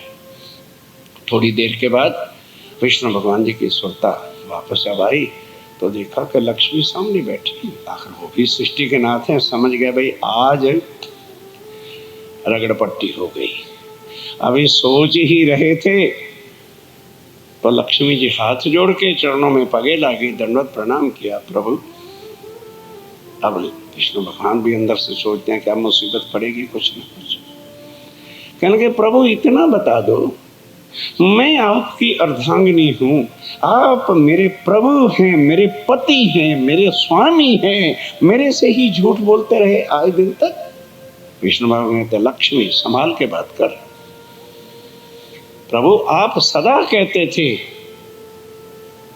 थोड़ी देर के बाद विष्णु भगवान जी की सुरता वापस अब आई तो देखा कि लक्ष्मी सामने बैठी। आखिर वो भी सृष्टि के नाथ हैं, समझ गए भाई आज रगड़ पट्टी हो गई। अभी सोच ही रहे थे तो लक्ष्मी जी हाथ जोड़ के चरणों में पगे लागी, दंडवत प्रणाम किया। प्रभु, अब विष्णु भगवान भी अंदर से सोचते हैं क्या मुसीबत पड़ेगी, कुछ न कुछ। कहने के, प्रभु इतना बता दो मैं आपकी अर्धांगिनी हूँ, आप मेरे प्रभु हैं, मेरे पति हैं, मेरे स्वामी हैं, मेरे से ही झूठ बोलते रहे आज दिन तक। विष्णु भगवान कहते लक्ष्मी संभाल के बात कर। प्रभु आप सदा कहते थे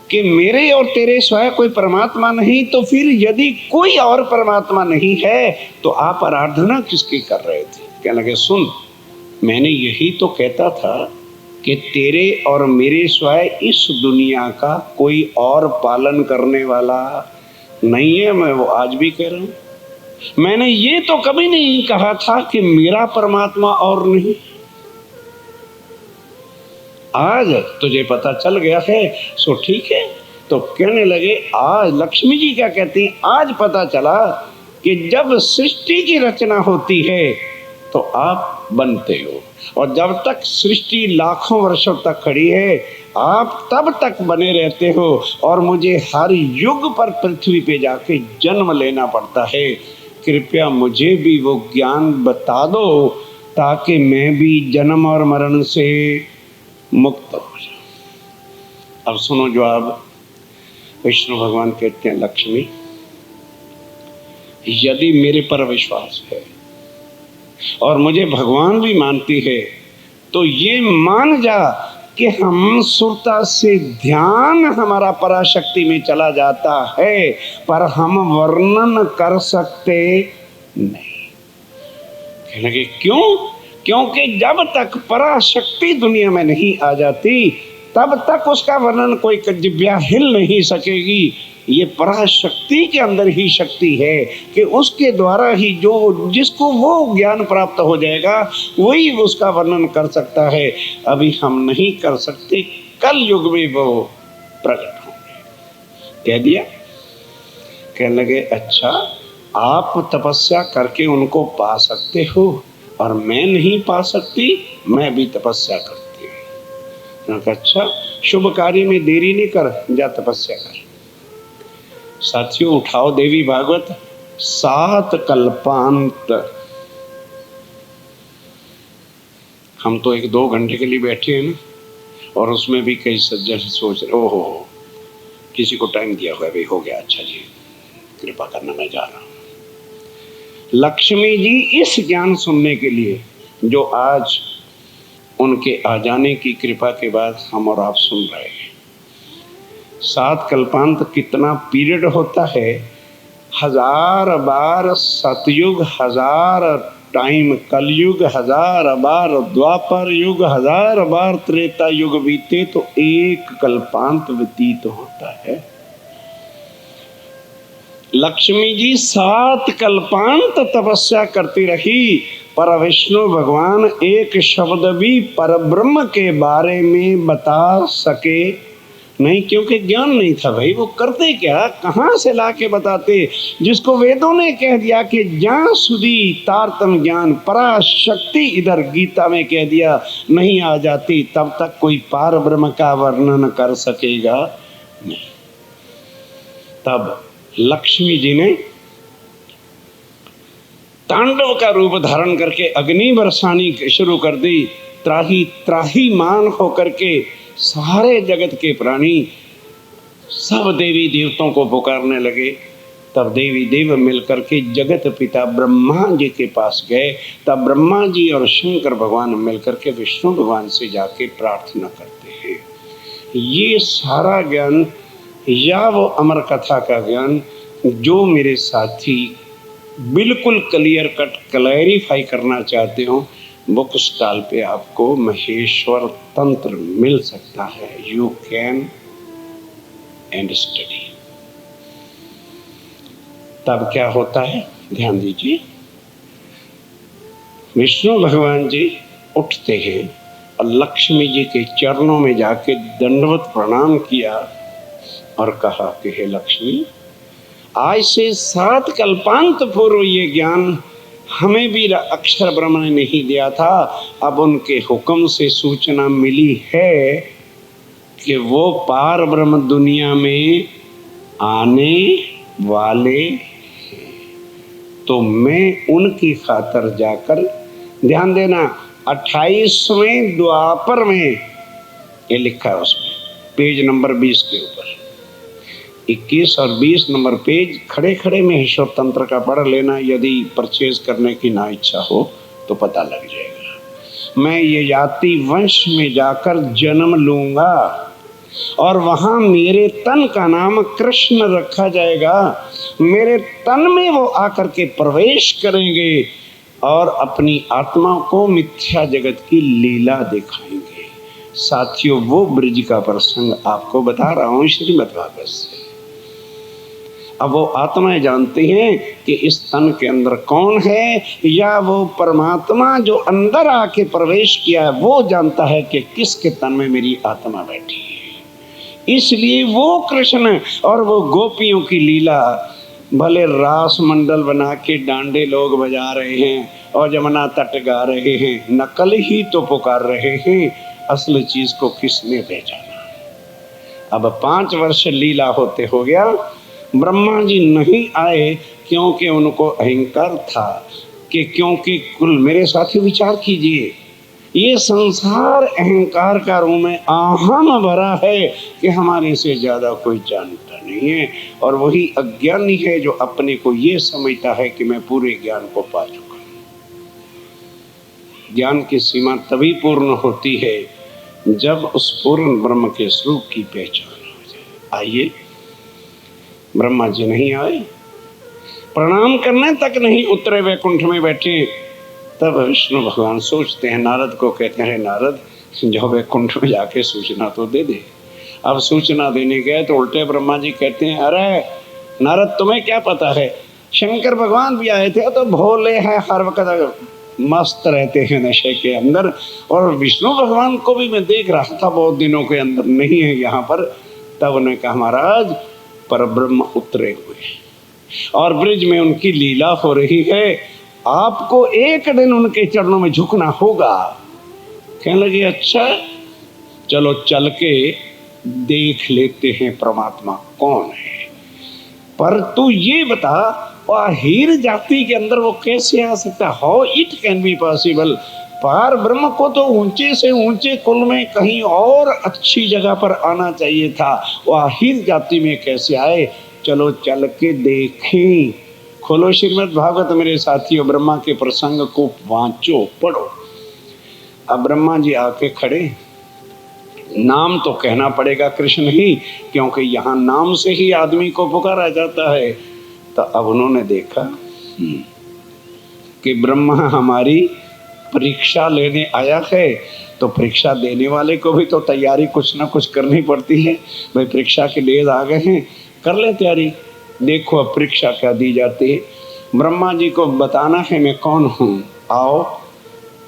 कि मेरे और तेरे स्वयं कोई परमात्मा नहीं, तो फिर यदि कोई और परमात्मा नहीं है तो आप आराधना किसकी कर रहे थे? कहने लगे सुन, मैंने यही तो कहता था कि तेरे और मेरे स्वयं इस दुनिया का कोई और पालन करने वाला नहीं है। मैं वो आज भी कह रहा हूं। मैंने ये तो कभी नहीं कहा था कि मेरा परमात्मा और नहीं। आज तुझे पता चल गया है सो ठीक है। तो कहने लगे आज लक्ष्मी जी क्या कहती हैं, आज पता चला कि जब सृष्टि की रचना होती है तो आप बनते हो, और जब तक सृष्टि लाखों वर्षों तक खड़ी है आप तब तक बने रहते हो, और मुझे हर युग पर पृथ्वी पे जाके जन्म लेना पड़ता है। कृपया मुझे भी वो ज्ञान बता दो ताकि मैं भी जन्म और मरण से मुक्त हो जाऊं। अब सुनो जवाब। विष्णु भगवान कहते हैं लक्ष्मी, यदि मेरे पर विश्वास है और मुझे भगवान भी मानती है तो ये मान जा कि हम सुरता से ध्यान हमारा पराशक्ति में चला जाता है, पर हम वर्णन कर सकते नहीं। कहने लगे क्यों? क्योंकि जब तक पराशक्ति दुनिया में नहीं आ जाती तब तक उसका वर्णन कोई जिह्वा हिल नहीं सकेगी। ये पराशक्ति के अंदर ही शक्ति है कि उसके द्वारा ही जो जिसको वो ज्ञान प्राप्त हो जाएगा वही उसका वर्णन कर सकता है। अभी हम नहीं कर सकते, कल युग में वो प्रकट होंगे। कह दिया। कहने लगे अच्छा, आप तपस्या करके उनको पा सकते हो और मैं नहीं पा सकती, मैं भी तपस्या करती हूँ। अच्छा, शुभ कार्य में देरी नहीं कर, जा तपस्या कर। साथियों उठाओ देवी भागवत 7 कल्पांत। हम तो 1-2 घंटे के लिए बैठे हैं ना, और उसमें भी कई सज्जन सोच रहे ओहो किसी को टाइम दिया हुआ भाई, हो गया, अच्छा जी कृपा करना, मैं जा रहा हूँ। लक्ष्मी जी इस ज्ञान सुनने के लिए जो आज उनके आ जाने की कृपा के बाद हम और आप सुन रहे हैं। 7 कल्पांत कितना पीरियड होता है? 1000 बार सतयुग, 1000 टाइम कलयुग, 1000 बार द्वापर युग, 1000 बार त्रेता युग बीते तो 1 कल्पांत व्यतीत होता है। लक्ष्मी जी 7 कल्पांत तपस्या करती रही, पर विष्णु भगवान एक शब्द भी परब्रह्म के बारे में बता सके नहीं, क्योंकि ज्ञान नहीं था भाई। वो करते क्या, कहाँ से लाके बताते? जिसको वेदों ने कह दिया कि जहाँ सुधी तारतम ज्ञान पराशक्ति इधर गीता में कह दिया नहीं आ जाती, तब तक कोई पार ब्रह्म का वर्णन कर सकेगा नहीं। तब लक्ष्मी जी ने तांडव का रूप धारण करके अग्नि बरसानी शुरू कर दी। त्राही त्राही मान होकर के सारे जगत के प्राणी सब देवी देवताओं को पुकारने लगे। तब देवी देव मिलकर के जगत पिता ब्रह्मा जी के पास गए। तब ब्रह्मा जी और शंकर भगवान मिलकर के विष्णु भगवान से जाके प्रार्थना करते हैं। ये सारा ज्ञान या वो अमर कथा का ज्ञान जो मेरे साथी बिल्कुल क्लियर कट क्लैरिफाई करना चाहते हो, बुक स्टॉल पे आपको महेश्वर तंत्र मिल सकता है। You can and study. तब क्या होता है ध्यान दीजिए। विष्णु भगवान जी उठते हैं और लक्ष्मी जी के चरणों में जाके दंडवत प्रणाम किया और कहा कि हे लक्ष्मी, आज से 7 कल्पांत पूर्व ये ज्ञान हमें भी अक्षर ब्रह्म ने नहीं दिया था। अब उनके हुक्म से सूचना मिली है कि वो पार ब्रह्म दुनिया में आने वाले हैं, तो मैं उनकी खातर जाकर, ध्यान देना, 28वें द्वापर में ये लिखा है उसमें, पेज नंबर 20 के ऊपर। 21 और 20 नंबर पेज खड़े खड़े में ईश्वर तंत्र का पढ़ लेना, यदि परचेज करने की ना इच्छा हो तो पता लग जाएगा। मैं ये जाति वंश में जाकर जन्म लूंगा और वहां मेरे तन का नाम कृष्ण रखा जाएगा। मेरे तन में वो आकर के प्रवेश करेंगे और अपनी आत्मा को मिथ्या जगत की लीला दिखाएंगे। साथियों, वो ब्रिज का प्रसंग आपको बता रहा हूं श्रीमद् भागवत से। अब वो आत्माएं जानती हैं कि इस तन के अंदर कौन है, या वो परमात्मा जो अंदर आके प्रवेश किया है वो जानता है कि किसके तन में मेरी आत्मा बैठी है। इसलिए वो कृष्ण और वो गोपियों की लीला, भले रास मंडल बना के डांडे लोग बजा रहे हैं और जमुना तट गा रहे हैं, नकल ही तो पुकार रहे हैं, असल चीज को किसने पहचाना। अब 5 वर्ष लीला होते हो गया, ब्रह्मा जी नहीं आए क्योंकि उनको अहंकार था कि क्योंकि कुल मेरे साथी विचार कीजिए, ये संसार अहंकार का रूम में अहम भरा है कि हमारे से ज्यादा कोई जानता नहीं है, और वही अज्ञानी है जो अपने को ये समझता है कि मैं पूरे ज्ञान को पा चुका हूं। ज्ञान की सीमा तभी पूर्ण होती है जब उस पूर्ण ब्रह्म के स्वरूप की पहचान हो जाए। आइए, ब्रह्मा जी नहीं आए, प्रणाम करने तक नहीं उतरे, वैकुंठ में बैठे। तब विष्णु भगवान सोचते हैं, नारद को कहते हैं, नारद जो वैकुंठ में जाके सूचना तो दे दे। अब सूचना देने गए तो उल्टे ब्रह्मा जी कहते हैं, अरे नारद तुम्हें क्या पता है, शंकर भगवान भी आए थे तो भोले हैं, हर वक्त मस्त रहते हैं नशे के अंदर, और विष्णु भगवान को भी मैं देख रहा था बहुत दिनों के अंदर नहीं है यहाँ पर। तब उन्होंने कहा, महाराज पर ब्रह्म उतरे हुए और ब्रिज में उनकी लीला हो रही है, आपको एक दिन उनके चरणों में झुकना होगा। कहने लगे, अच्छा चलो चल के देख लेते हैं परमात्मा कौन है, पर तू ये बता हीर जाति के अंदर वो कैसे आ सकता, how it can be possible. पार ब्रह्म को तो ऊंचे से ऊंचे कुल में कहीं और अच्छी जगह पर आना चाहिए था, वह हीर जाति में कैसे आए, चलो चल के देखें। खोलो श्रीमद् भागवत मेरे साथियों, ब्रह्मा के प्रसंग को वांचो, पढ़ो। अब ब्रह्मा जी आके खड़े, नाम तो कहना पड़ेगा कृष्ण ही, क्योंकि यहाँ नाम से ही आदमी को पुकारा जाता है। तो अब उन्होंने देखा कि ब्रह्मा हमारी परीक्षा लेने आया है, तो परीक्षा देने वाले को भी तो तैयारी कुछ ना कुछ करनी पड़ती है। भाई परीक्षा के लिए आ गए हैं, कर ले तैयारी। देखो अब परीक्षा क्या दी जाती है। ब्रह्मा जी को बताना है मैं कौन हूँ। आओ,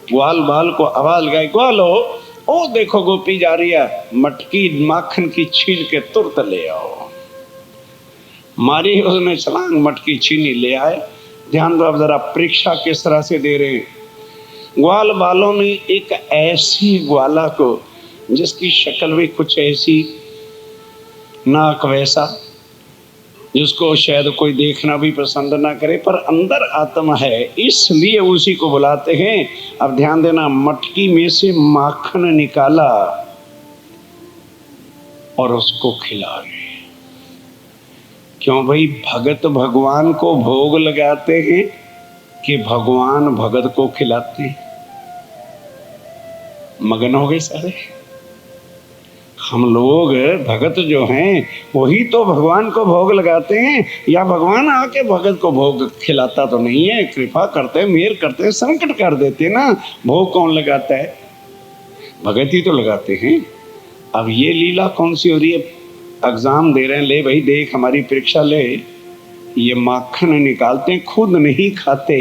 ग्वाल बाल को आवाज गाय, ग्वालो ओ देखो गोपी जा रही है, मटकी माखन की छीन के तुरंत ले आओ। मारी उसने छलांग, मटकी छीनी ले आए। ध्यान दो, अब जरा परीक्षा किस तरह से दे रहे हैं। ग्वाल बालों में एक ऐसी ग्वाला को जिसकी शक्ल भी कुछ ऐसी, नाक वैसा, जिसको शायद कोई देखना भी पसंद ना करे, पर अंदर आत्मा है, इसलिए उसी को बुलाते हैं। अब ध्यान देना, मटकी में से माखन निकाला और उसको खिला रहे। क्यों भाई, भगत भगवान को भोग लगाते हैं कि भगवान भगत को खिलाते हैं? मगन हो गए सारे। हम लोग भगत जो हैं वही तो भगवान को भोग लगाते हैं, या भगवान आके भगत को भोग खिलाता तो नहीं है। कृपा करते हैं, मेहर करते हैं, संकट कर देते हैं ना। भोग कौन लगाता है? भगत ही तो लगाते हैं। अब ये लीला कौन सी हो रही है? एग्जाम दे रहे हैं, ले भाई देख हमारी परीक्षा ले। ये माखन निकालते हैं, खुद नहीं खाते,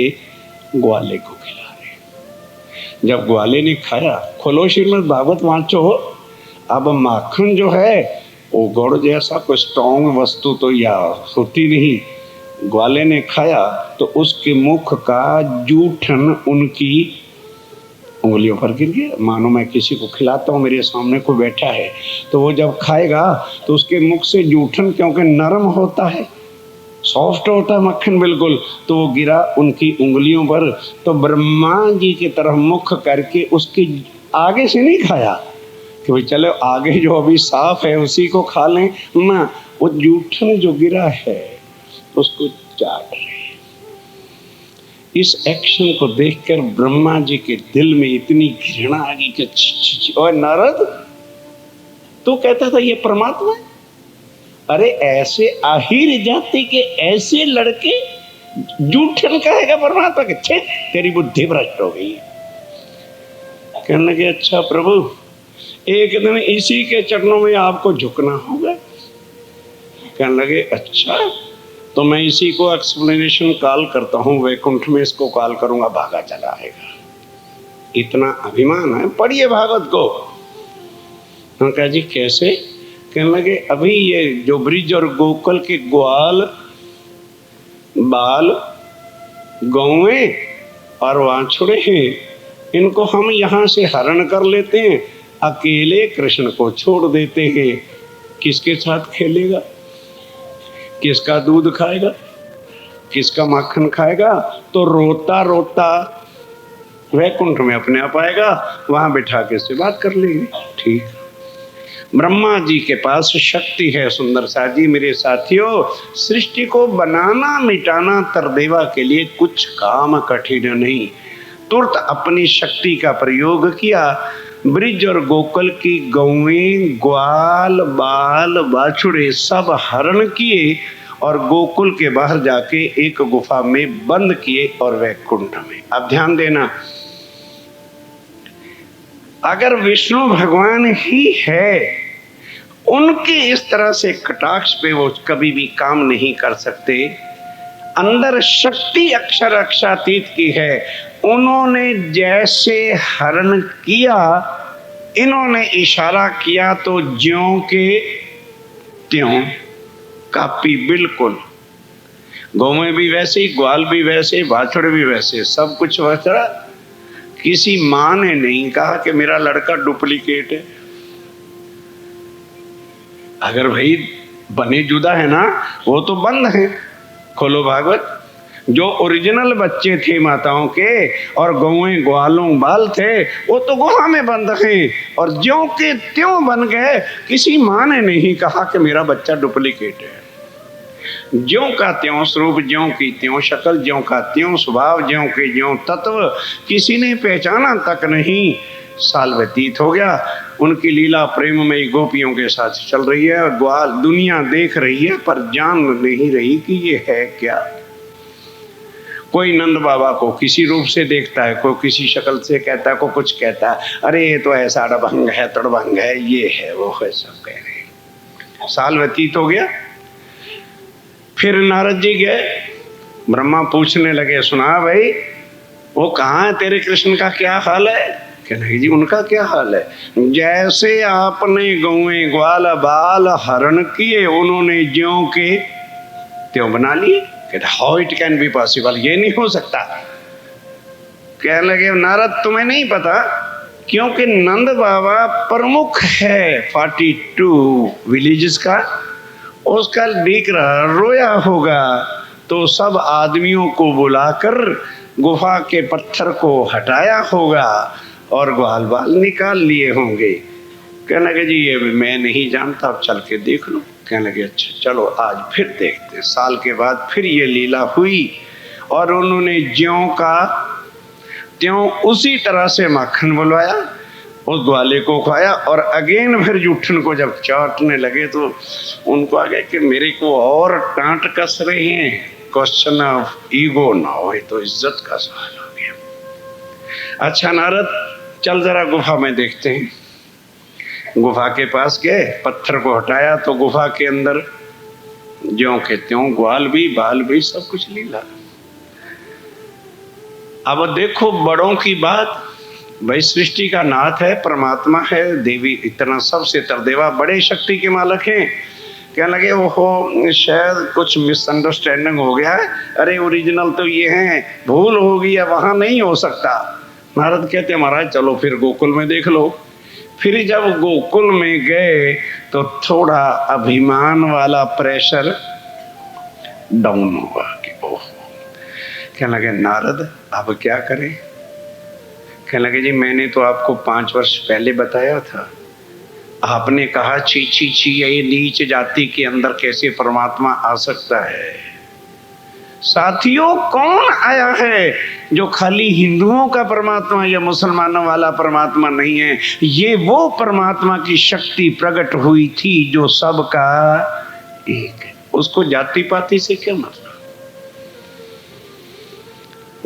ग्वाले को खिला रहे। जब ग्वाले ने खाया, खोलो श्रीमद् भागवत वांचो, अब माखन जो है वो गुड़ जैसा कोई स्ट्रॉन्ग वस्तु तो या होती नहीं। ग्वाले ने खाया तो उसके मुख का जूठन उनकी उंगलियों पर गिर गया। मानो मैं किसी को खिलाता हूँ, मेरे सामने कोई बैठा है, तो वो जब खाएगा तो उसके मुख से जूठन, क्योंकि नरम होता है, सॉफ्ट होता है मक्खन बिल्कुल, तो वो गिरा उनकी उंगलियों पर। तो ब्रह्मा जी की तरफ मुख करके उसके आगे से नहीं खाया, कि भाई चलो आगे जो अभी साफ है उसी को खा लें ना, वो जूठन जो गिरा है उसको चाट रहे। इस एक्शन को देखकर ब्रह्मा जी के दिल में इतनी घृणा आ गई कि और नारद तू कहता था ये परमात्मा है? अरे ऐसे आहिर जाति के ऐसे लड़के जूठन कहेगा परमात्मा के? छे तेरी बुद्धि भ्रष्ट हो गई। कहने लगे अच्छा प्रभु, एक दिन इसी के चरणों में आपको झुकना होगा। कहने लगे अच्छा, तो मैं इसी को एक्सप्लेनेशन कॉल करता हूँ, वैकुंठ में इसको कॉल करूंगा, भागा चला आएगा। इतना अभिमान है, पढ़िए भागवत को। हम कहा जी कैसे? कहने लगे अभी ये जो ब्रिज और गोकुल के ग्वाल बाल गौएं और वाछड़े हैं, इनको हम यहाँ से हरण कर लेते हैं, अकेले कृष्ण को छोड़ देते हैं। किसके साथ खेलेगा? किसका दूध खाएगा? किसका माखन खाएगा? तो रोता रोता वैकुंठ में अपने आप आएगा, वहां बिठा के से बात कर लेंगे। ठीक, ब्रह्मा जी के पास शक्ति है सुंदर सा जी मेरे साथियों। सृष्टि को बनाना मिटाना तरदेवा के लिए कुछ काम कठिन नहीं। तुरंत अपनी शक्ति का प्रयोग किया, ब्रिज और गोकुल की गौएं ग्वाल बाल बाछुड़े सब हरण किए और गोकुल के बाहर जाके एक गुफा में बंद किए और वैकुंठ में। अब ध्यान देना, अगर विष्णु भगवान ही है, उनके इस तरह से कटाक्ष पे वो कभी भी काम नहीं कर सकते। अंदर शक्ति अक्षर अक्षातीत की है। उन्होंने जैसे हरण किया, इन्होंने इशारा किया तो ज्यों के त्यों कापी बिल्कुल। गौएं भी वैसे, ग्वाल भी वैसे, बाछड़ भी वैसे, सब कुछ वैसा। किसी माँ ने नहीं कहा कि मेरा लड़का डुप्लीकेट है। अगर भाई बने जुदा है ना, वो तो बंद है। खोलो भागवत, जो ओरिजिनल बच्चे थे माताओं के और गौएं ग्वालों बाल थे, वो तो गुफा में बंद हैं और ज्यों के त्यों बन गए। किसी माँ ने नहीं कहा कि मेरा बच्चा डुप्लीकेट है। ज्यों का त्यों स्वरूप, ज्यों की त्यों शक्ल, ज्यों का त्यों स्वभाव, ज्यों के ज्यों तत्व, किसी ने पहचाना तक नहीं। साल व्यतीत हो गया, उनकी लीला प्रेम में गोपियों के साथ चल रही है और ग्वाल दुनिया देख रही है पर जान नहीं रही कि ये है क्या। कोई नंद बाबा को किसी रूप से देखता है, कोई किसी शक्ल से कहता है, कोई कुछ कहता है, अरे ये तो ऐसा अड़भंग है, तड़भंग है, ये है वो है, सब कह रहे हैं। साल व्यतीत हो गया, फिर नारद जी गए, ब्रह्मा पूछने लगे, सुना भाई वो कहाँ है, तेरे कृष्ण का क्या हाल है? कहने जी उनका क्या हाल है? जैसे आपने गौएं ग्वाल बाल हरण किए, उन्होंने ज्यों के त्यों बना लिए। कहते how it can be possible, ये नहीं हो सकता। कहने लगे नारद तुम्हें नहीं पता, क्योंकि नंद बाबा प्रमुख है 42 विलेजेस का, उसका दिख रहा रोया होगा तो सब आदमियों को बुलाकर गुफा के पत्थर को हटाया होगा और ग्वाल बाल निकाल लिए होंगे। कहने लगे जी ये मैं नहीं जानता, अब चल के देख लो। कहने लगे अच्छा चलो आज फिर देखते हैं। साल के बाद फिर ये लीला हुई और उन्होंने ज्यों का त्यों उसी तरह से माखन बुलवाया, उस ग्वाले को खाया और अगेन फिर जूठन को जब चाटने लगे तो उनको आ गया कि मेरे को और टांट कस रहे हैं। क्वेश्चन ऑफ ईगो ना हो, तो इज्जत का सवाल हो गया। अच्छा नारद चल जरा गुफा में देखते हैं। गुफा के पास गए, पत्थर को हटाया तो गुफा के अंदर ज्यों के त्यों ग्वाल भी बाल भी सब कुछ लीला। अब देखो बड़ों की बात, भाई सृष्टि का नाथ है, परमात्मा है, देवी इतना सबसे तरदेवा बड़े शक्ति के मालक हैं। कहने लगे वो शायद कुछ मिसअंडरस्टैंडिंग हो गया है, अरे ओरिजिनल तो ये हैं, भूल होगी या वहां नहीं हो सकता। नारद कहते महाराज चलो फिर गोकुल में देख लो। फिर जब गोकुल में गए तो थोड़ा अभिमान वाला प्रेशर डाउन हुआ कि ओह। कहने लगे नारद अब क्या करें? कहने लगे जी मैंने तो आपको 5 वर्ष पहले बताया था आपने कहा छी छी छी, ये नीच जाति के अंदर कैसे परमात्मा आ सकता है। साथियों, कौन आया है जो खाली हिंदुओं का परमात्मा या मुसलमानों वाला परमात्मा नहीं है। ये वो परमात्मा की शक्ति प्रकट हुई थी जो सबका एक है। उसको जाति पाति से क्या मतलब?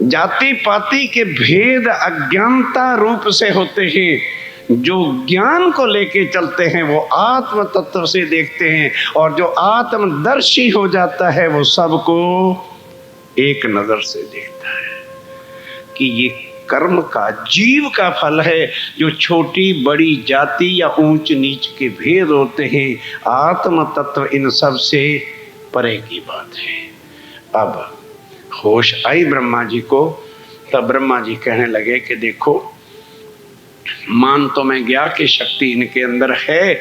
जाति पाति के भेद अज्ञानता रूप से होते हैं। जो ज्ञान को लेके चलते हैं वो आत्म तत्व से देखते हैं, और जो आत्मदर्शी हो जाता है वो सबको एक नजर से देखता है कि ये कर्म का, जीव का फल है। जो छोटी बड़ी जाति या ऊंच नीच के भेद होते हैं, आत्म तत्व इन सब से परे की बात है। अब होश आई ब्रह्मा जी को, तब ब्रह्मा जी कहने लगे कि देखो, मान तो मैं गया कि शक्ति इनके अंदर है,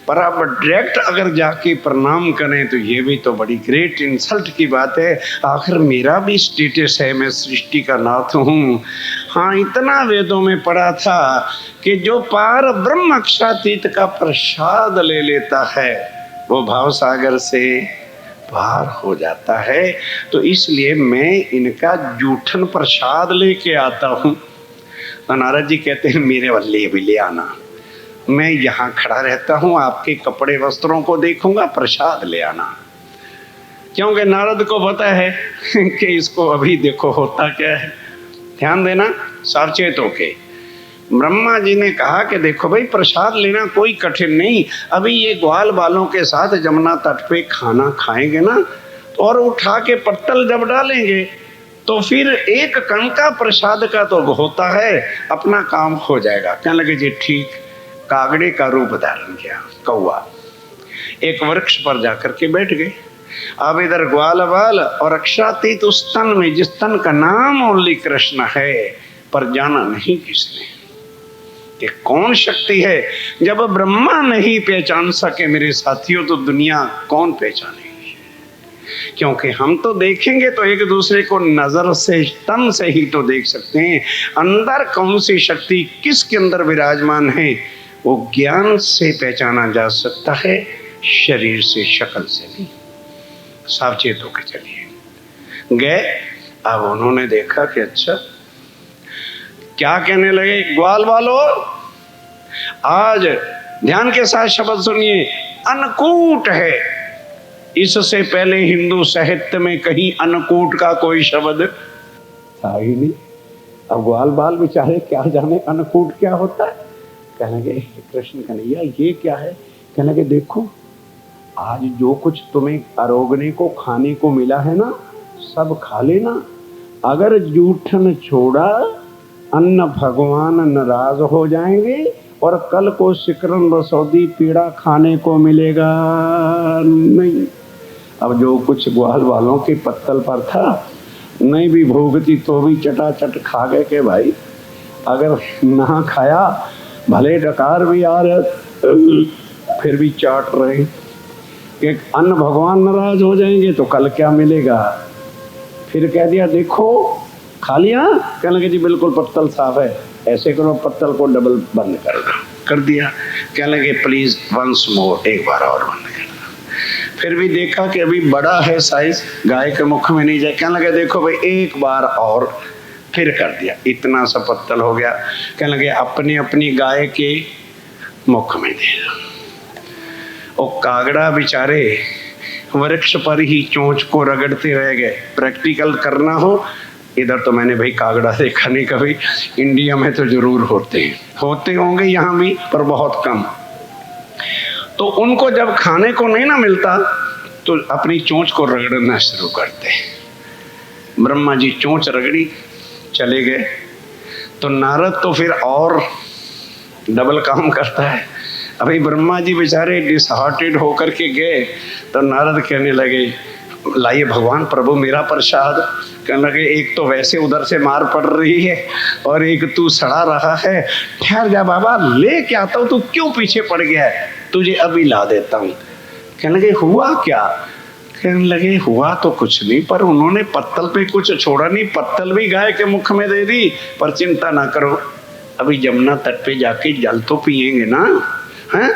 पर अब डायरेक्ट अगर जाके प्रणाम करें तो ये भी तो बड़ी ग्रेट इंसल्ट की बात है। आखिर मेरा भी स्टेटस है, मैं सृष्टि का नाथ हूँ। हाँ, इतना वेदों में पढ़ा था कि जो पार ब्रह्म अक्षरातीत का प्रसाद ले लेता है वो भाव सागर से पार हो जाता है। तो इसलिए मैं इनका जूठन प्रसाद लेके आता हूँ। तो नारद जी कहते हैं मेरे वल्ले भी ले आना, मैं यहाँ खड़ा रहता हूँ, आपके कपड़े वस्त्रों को देखूंगा, प्रसाद ले आना। क्योंकि नारद को पता है कि इसको अभी देखो होता क्या है। ध्यान देना, सावचेत होके। ब्रह्मा जी ने कहा कि देखो भाई, प्रसाद लेना कोई कठिन नहीं। अभी ये ग्वाल बालों के साथ जमुना तट पे खाना खाएंगे ना, और उठा के पत्तल जब डालेंगे तो फिर एक कण का प्रसाद का तो होता है, अपना काम हो जाएगा। कहने लगे जी ठीक। कागड़े का रूप धारण किया, कौवा एक वृक्ष पर जाकर के बैठ गए। अब इधर ग्वाल बाल और अक्षरातीत उस तन में, जिस तन का नाम ओनली कृष्ण है, पर जाना नहीं किसने कि कौन शक्ति है। जब ब्रह्मा नहीं पहचान सके मेरे साथियों, तो दुनिया कौन पहचानेगी? क्योंकि हम तो देखेंगे तो एक दूसरे को नजर से, तन से ही तो देख सकते हैं। अंदर कौन सी शक्ति किसके अंदर विराजमान है वो ज्ञान से पहचाना जा सकता है, शरीर से, शक्ल से नहीं। सावचेत होकर चलिए। गए, अब उन्होंने देखा कि अच्छा, क्या कहने लगे, ग्वाल वालों आज ध्यान के साथ शब्द सुनिए, अन्नकूट है। इससे पहले हिंदू साहित्य में कहीं अन्नकूट का कोई शब्द था ही नहीं। अब ग्वाल बाल बेचारे क्या जाने अन्नकूट क्या होता है। कहने लगे कृष्ण कन्हैया ये क्या है? कहने लगे देखो, आज जो कुछ तुम्हें अरोगने को, खाने को मिला है ना, सब खा लेना। अगर जूठन छोड़ा, अन्न भगवान नाराज हो जाएंगे, और कल को सिकरन रसौदी पीड़ा खाने को मिलेगा नहीं। अब जो कुछ ग्वाल वालों के पत्तल पर था, नहीं भी भोगती तो भी चटाचट खा गए कि भाई अगर ना खाया, भले डकार भी आ रहे फिर भी चाट रहे कि अन्न भगवान नाराज हो जाएंगे तो कल क्या मिलेगा। फिर कह दिया देखो खा लिया। कहने लगे जी बिल्कुल पत्तल साफ है, ऐसे करो पत्तल को डबल बंद कर दिया। कहने लगे प्लीज वंस मोर, एक बार और बंद कर। फिर भी देखा कि अभी बड़ा है साइज, गाय के मुख में नहीं जाए। कहने लगे देखो भाई एक बार और, फिर कर दिया, इतना सा पत्तल हो गया। कहने लगे अपनी अपनी गाय के मुख में दे। और कागड़ा बेचारे वृक्ष पर ही चोंच को रगड़ते रह गए। प्रैक्टिकल करना हो, इधर तो मैंने भाई कागड़ा देखा नहीं कभी, इंडिया में तो जरूर होते होंगे यहाँ भी, पर बहुत कम। तो उनको जब खाने को नहीं ना मिलता तो अपनी चोंच को रगड़ना शुरू करते। ब्रह्मा जी चोंच रगड़ी, चले गए। तो नारद तो फिर और डबल काम करता है। अभी ब्रह्मा जी बेचारे डिसहार्टेड होकर के गए, तो नारद कहने लगे लाइए भगवान प्रभु मेरा प्रसाद। कहने लगे एक तो वैसे उधर से मार पड़ रही है, और एक तू सड़ा रहा है, ठहर जा बाबा ले के आता हूँ, तू क्यों पीछे पड़ गया है, तुझे अभी ला देता हूँ। कहने लगे हुआ क्या? कहने लगे हुआ तो कुछ नहीं, पर उन्होंने पत्तल पे कुछ छोड़ा नहीं, पत्तल भी गाय के मुख में दे दी। पर चिंता ना करो, अभी जमुना तट पे जाके जल तो पिएंगे ना, हैं?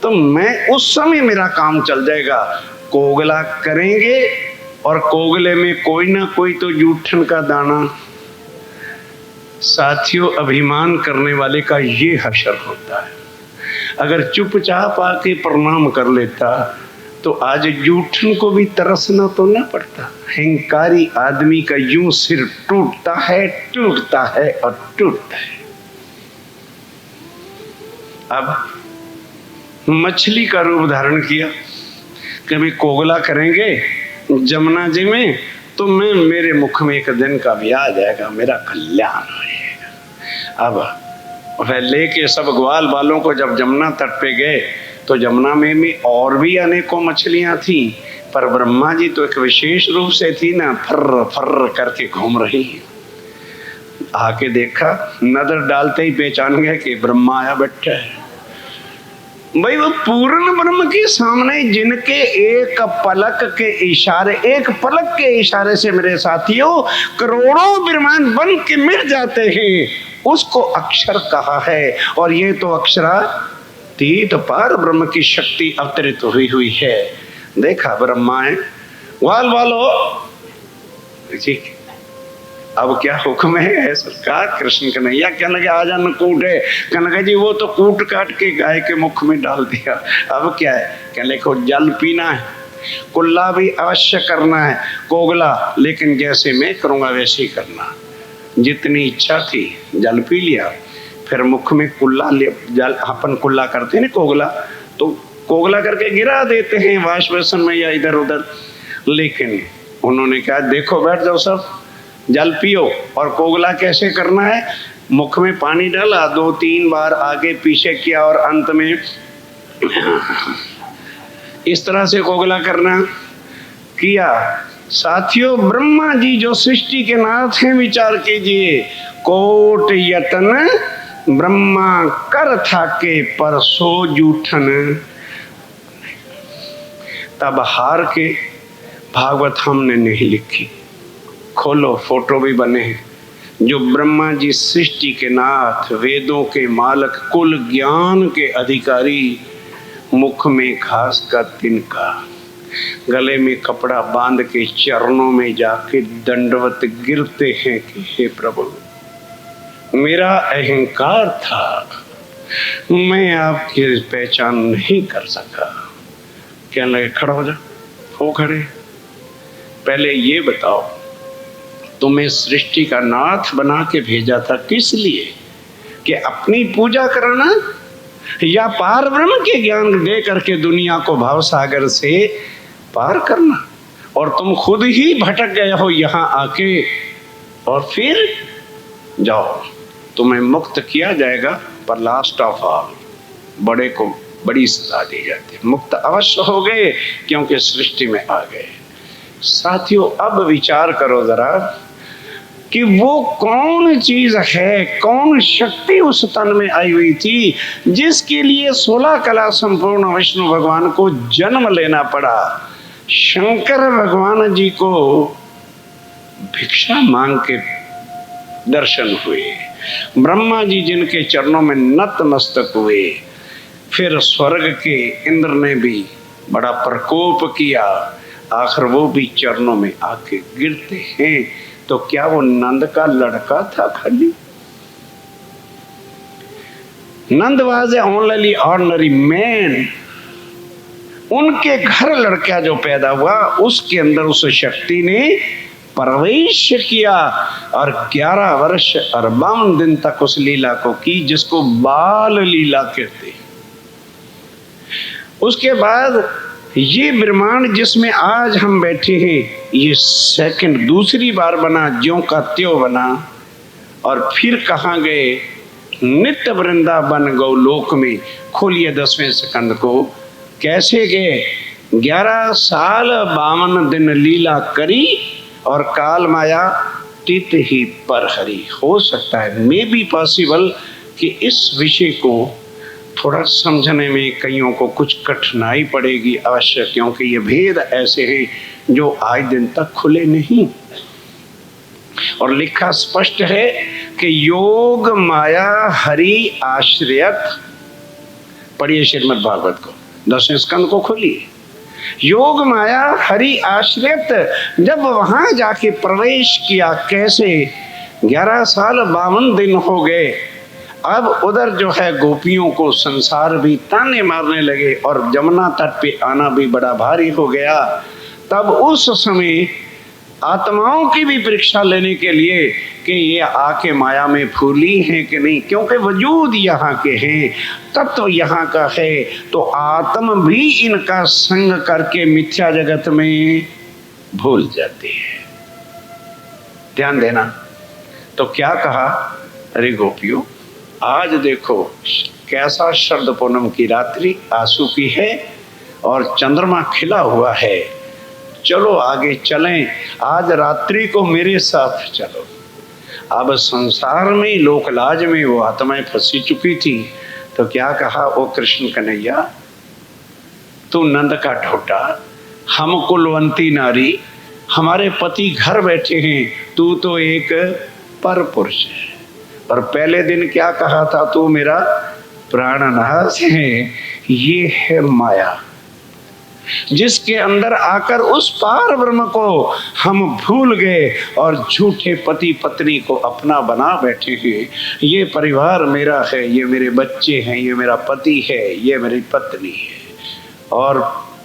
तो मैं उस समय मेरा काम चल जाएगा। कोगला करेंगे और कोगले में कोई ना कोई तो जूठन का दाना। साथियों, अभिमान करने वाले का ये हशर होता है। अगर चुपचाप आके प्रणाम कर लेता तो आज जूठन को भी तरसना तो न पड़ता। अहंकारी आदमी का यूं सिर टूटता है और टूटता है। अब मछली का रूप धारण किया। कभी कोगला करेंगे जमुना जी में तो मेरे मुख में एक दिन का भी आ जाएगा, मेरा कल्याण हो जाएगा। अब वह लेके सब ग्वाल बालों को जब जमुना तट पे गए तो जमुना में भी और भी अनेकों मछलियां थी, पर ब्रह्मा जी तो एक विशेष रूप से थी ना, फर्र फर्र करके घूम रही। आके देखा, नजर डालते ही पहचान गए कि ब्रह्मा आया बैठा है। भाई वो पूर्ण ब्रह्म के सामने जिनके एक पलक के इशारे से मेरे साथियों करोड़ों ब्रह्मांड बन के मिट जाते हैं, उसको अक्षर कहा है। और ये तो अक्षरातीत पार ब्रह्म की शक्ति अवतरित हुई है। देखा ब्रह्मा है वालो ठीक। अब क्या हुक्म है सरकार? कृष्ण कन्हैया कहने लगे आजा न कूट है। कहने लगे जी वो तो कूट काट के गाय के मुख में डाल दिया, अब क्या है? कहने को जल पीना है, कुल्ला भी अवश्य करना है, कोगला लेकिन जैसे मैं करूँगा वैसे ही करना। जितनी इच्छा थी जल पी लिया, फिर मुख में कुल्ला ले, जल अपन कुल्ला करते हैं ना कोगला, तो कोगला करके गिरा देते हैं वाश बेसन में या इधर उधर। लेकिन उन्होंने कहा देखो बैठ जाओ सब, जल पियो। और कोगला कैसे करना है? मुख में पानी डाला, 2-3 बार आगे पीछे किया और अंत में इस तरह से कोगला करना किया। साथियों, ब्रह्मा जी जो सृष्टि के नाथ हैं, विचार कीजिए, कोट यतन ब्रह्मा कर थाके पर सो जूठन। तब हार के भागवत हमने नहीं लिखी। खोलो, फोटो भी बने हैं। जो ब्रह्मा जी सृष्टि के नाथ, वेदों के मालक, कुल ज्ञान के अधिकारी, मुख में घास का तिनका, गले में कपड़ा बांध के चरणों में जाके दंडवत गिरते हैं कि हे प्रभु, मेरा अहंकार था, मैं आपकी पहचान नहीं कर सका। क्या लगे? खड़ा हो जा। हो खड़े। पहले ये बताओ, तुम्हें सृष्टि का नाथ बना के भेजा था किस लिए? कि अपनी पूजा कराना या पार ब्रह्म के ज्ञान दे करके दुनिया को भाव सागर से पार करना? और तुम खुद ही भटक गए हो यहाँ आके, और फिर जाओ, तुम्हें मुक्त किया जाएगा, पर लास्ट ऑफ ऑल बड़े को बड़ी सजा दी जाती है। मुक्त अवश्य हो गए क्योंकि सृष्टि में आ गए। साथियों, अब विचार करो जरा कि वो कौन चीज है, कौन शक्ति उस तन में आई हुई थी जिसके लिए 16 कला संपूर्ण विष्णु भगवान को जन्म लेना पड़ा। शंकर भगवान जी को भिक्षा मांग के दर्शन हुए, ब्रह्मा जी जिनके चरणों में नतमस्तक हुए, फिर स्वर्ग के इंद्र ने भी बड़ा प्रकोप किया, आखिर वो भी चरणों में आके गिरते हैं। तो क्या वो नंद का लड़का था खाली? नंद वाज ओनली ऑर्डिनरी मैन। उनके घर लड़का जो पैदा हुआ उसके अंदर उस शक्ति ने प्रवेश किया और 11 वर्ष और 52 दिन तक उस लीला को की जिसको बाल लीला कहते। उसके बाद ये ब्रह्मांड जिसमें आज हम बैठे हैं, ये सेकंड दूसरी बार बना, ज्यों का त्यों बना। और फिर कहाँ गए? नित्य वृंदावन गौलोक में। खोलिए 10वें स्कंद को। कैसे गए? 11 साल 52 दिन लीला करी और काल माया तित ही पर हरी। हो सकता है, मे बी पॉसिबल कि इस विषय को थोड़ा समझने में कईयों को कुछ कठिनाई पड़ेगी अवश्य, क्योंकि ये भेद ऐसे हैं जो आज दिन तक खुले नहीं। और लिखा स्पष्ट है कि योग माया हरि आश्रयत पढ़िए श्रीमद् भागवत को, 10वें स्कंद को खोलिए। योग माया हरि आश्रित जब वहां जाके प्रवेश किया, कैसे 11 साल 52 दिन हो गए। अब उधर जो है गोपियों को संसार भी ताने मारने लगे और जमुना तट पे आना भी बड़ा भारी हो गया। तब उस समय आत्माओं की भी परीक्षा लेने के लिए कि ये आके माया में फूली हैं कि नहीं, क्योंकि वजूद यहाँ के हैं, तत्व तो यहाँ का है, तो आत्म भी इनका संग करके मिथ्या जगत में भूल जाती है। ध्यान देना। तो क्या कहा, अरे गोपियों, आज देखो कैसा शरद पूनम की रात्रि आंसू की है और चंद्रमा खिला हुआ है, चलो आगे चलें, आज रात्रि को मेरे साथ चलो। अब संसार में लोकलाज में वो आत्माएं फंसी चुकी थी, तो क्या कहा, ओ कृष्ण कन्हैया, तू नंद का ढोटा, हम कुलवंती नारी, हमारे पति घर बैठे हैं, तू तो एक पर पुरुष है। और पहले दिन क्या कहा था, तू मेरा प्राणनाश है। ये है माया, जिसके अंदर आकर उस पार ब्रह्म को हम भूल गए और झूठे पति पत्नी को अपना बना बैठे हैं। ये परिवार मेरा है, ये मेरे बच्चे हैं, ये मेरा पति है, ये मेरी पत्नी है। और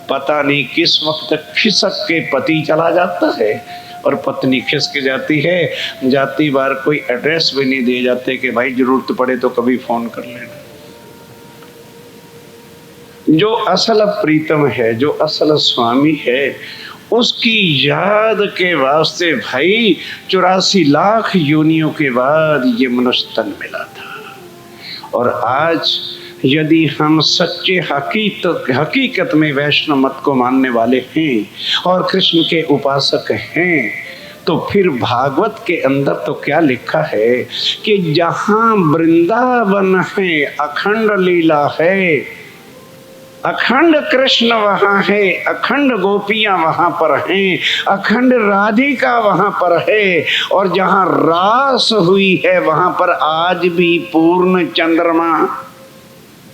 पता नहीं किस वक्त खिसक के पति चला जाता है और पत्नी खिसक जाती है। जाती बार कोई एड्रेस भी नहीं दे जाते कि भाई जरूरत पड़े तो कभी फोन कर लेना। जो असल प्रीतम है, जो असल स्वामी है, उसकी याद के वास्ते भाई 84 लाख योनियों के बाद ये मनुष्य तन मिला था। और आज यदि हम सच्चे हकीकत में वैष्णव मत को मानने वाले हैं और कृष्ण के उपासक हैं, तो फिर भागवत के अंदर तो क्या लिखा है कि जहां वृंदावन है, अखंड लीला है, अखंड कृष्ण वहां है, अखंड गोपियां वहां पर हैं, अखंड राधिका वहां पर है, और जहां रास हुई है वहां पर आज भी पूर्ण चंद्रमा।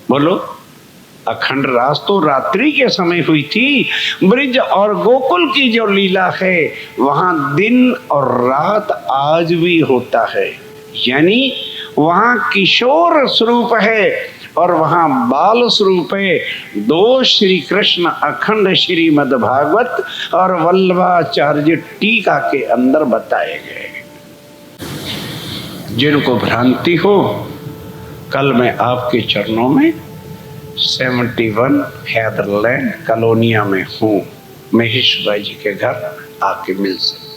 बोलो, अखंड रास तो रात्रि के समय हुई थी। ब्रिज और गोकुल की जो लीला है वहां दिन और रात आज भी होता है, यानी वहां किशोर स्वरूप है और वहां बाल स्वरूप है। दो श्री कृष्ण अखंड श्रीमद् भागवत और वल्लभाचार्य टीका के अंदर बताए गए। जिनको भ्रांति हो, कल मैं आपके चरणों में 71 हैदरलैंड कॉलोनिया में हूँ, महेश भाई जी के घर आके मिल सकते।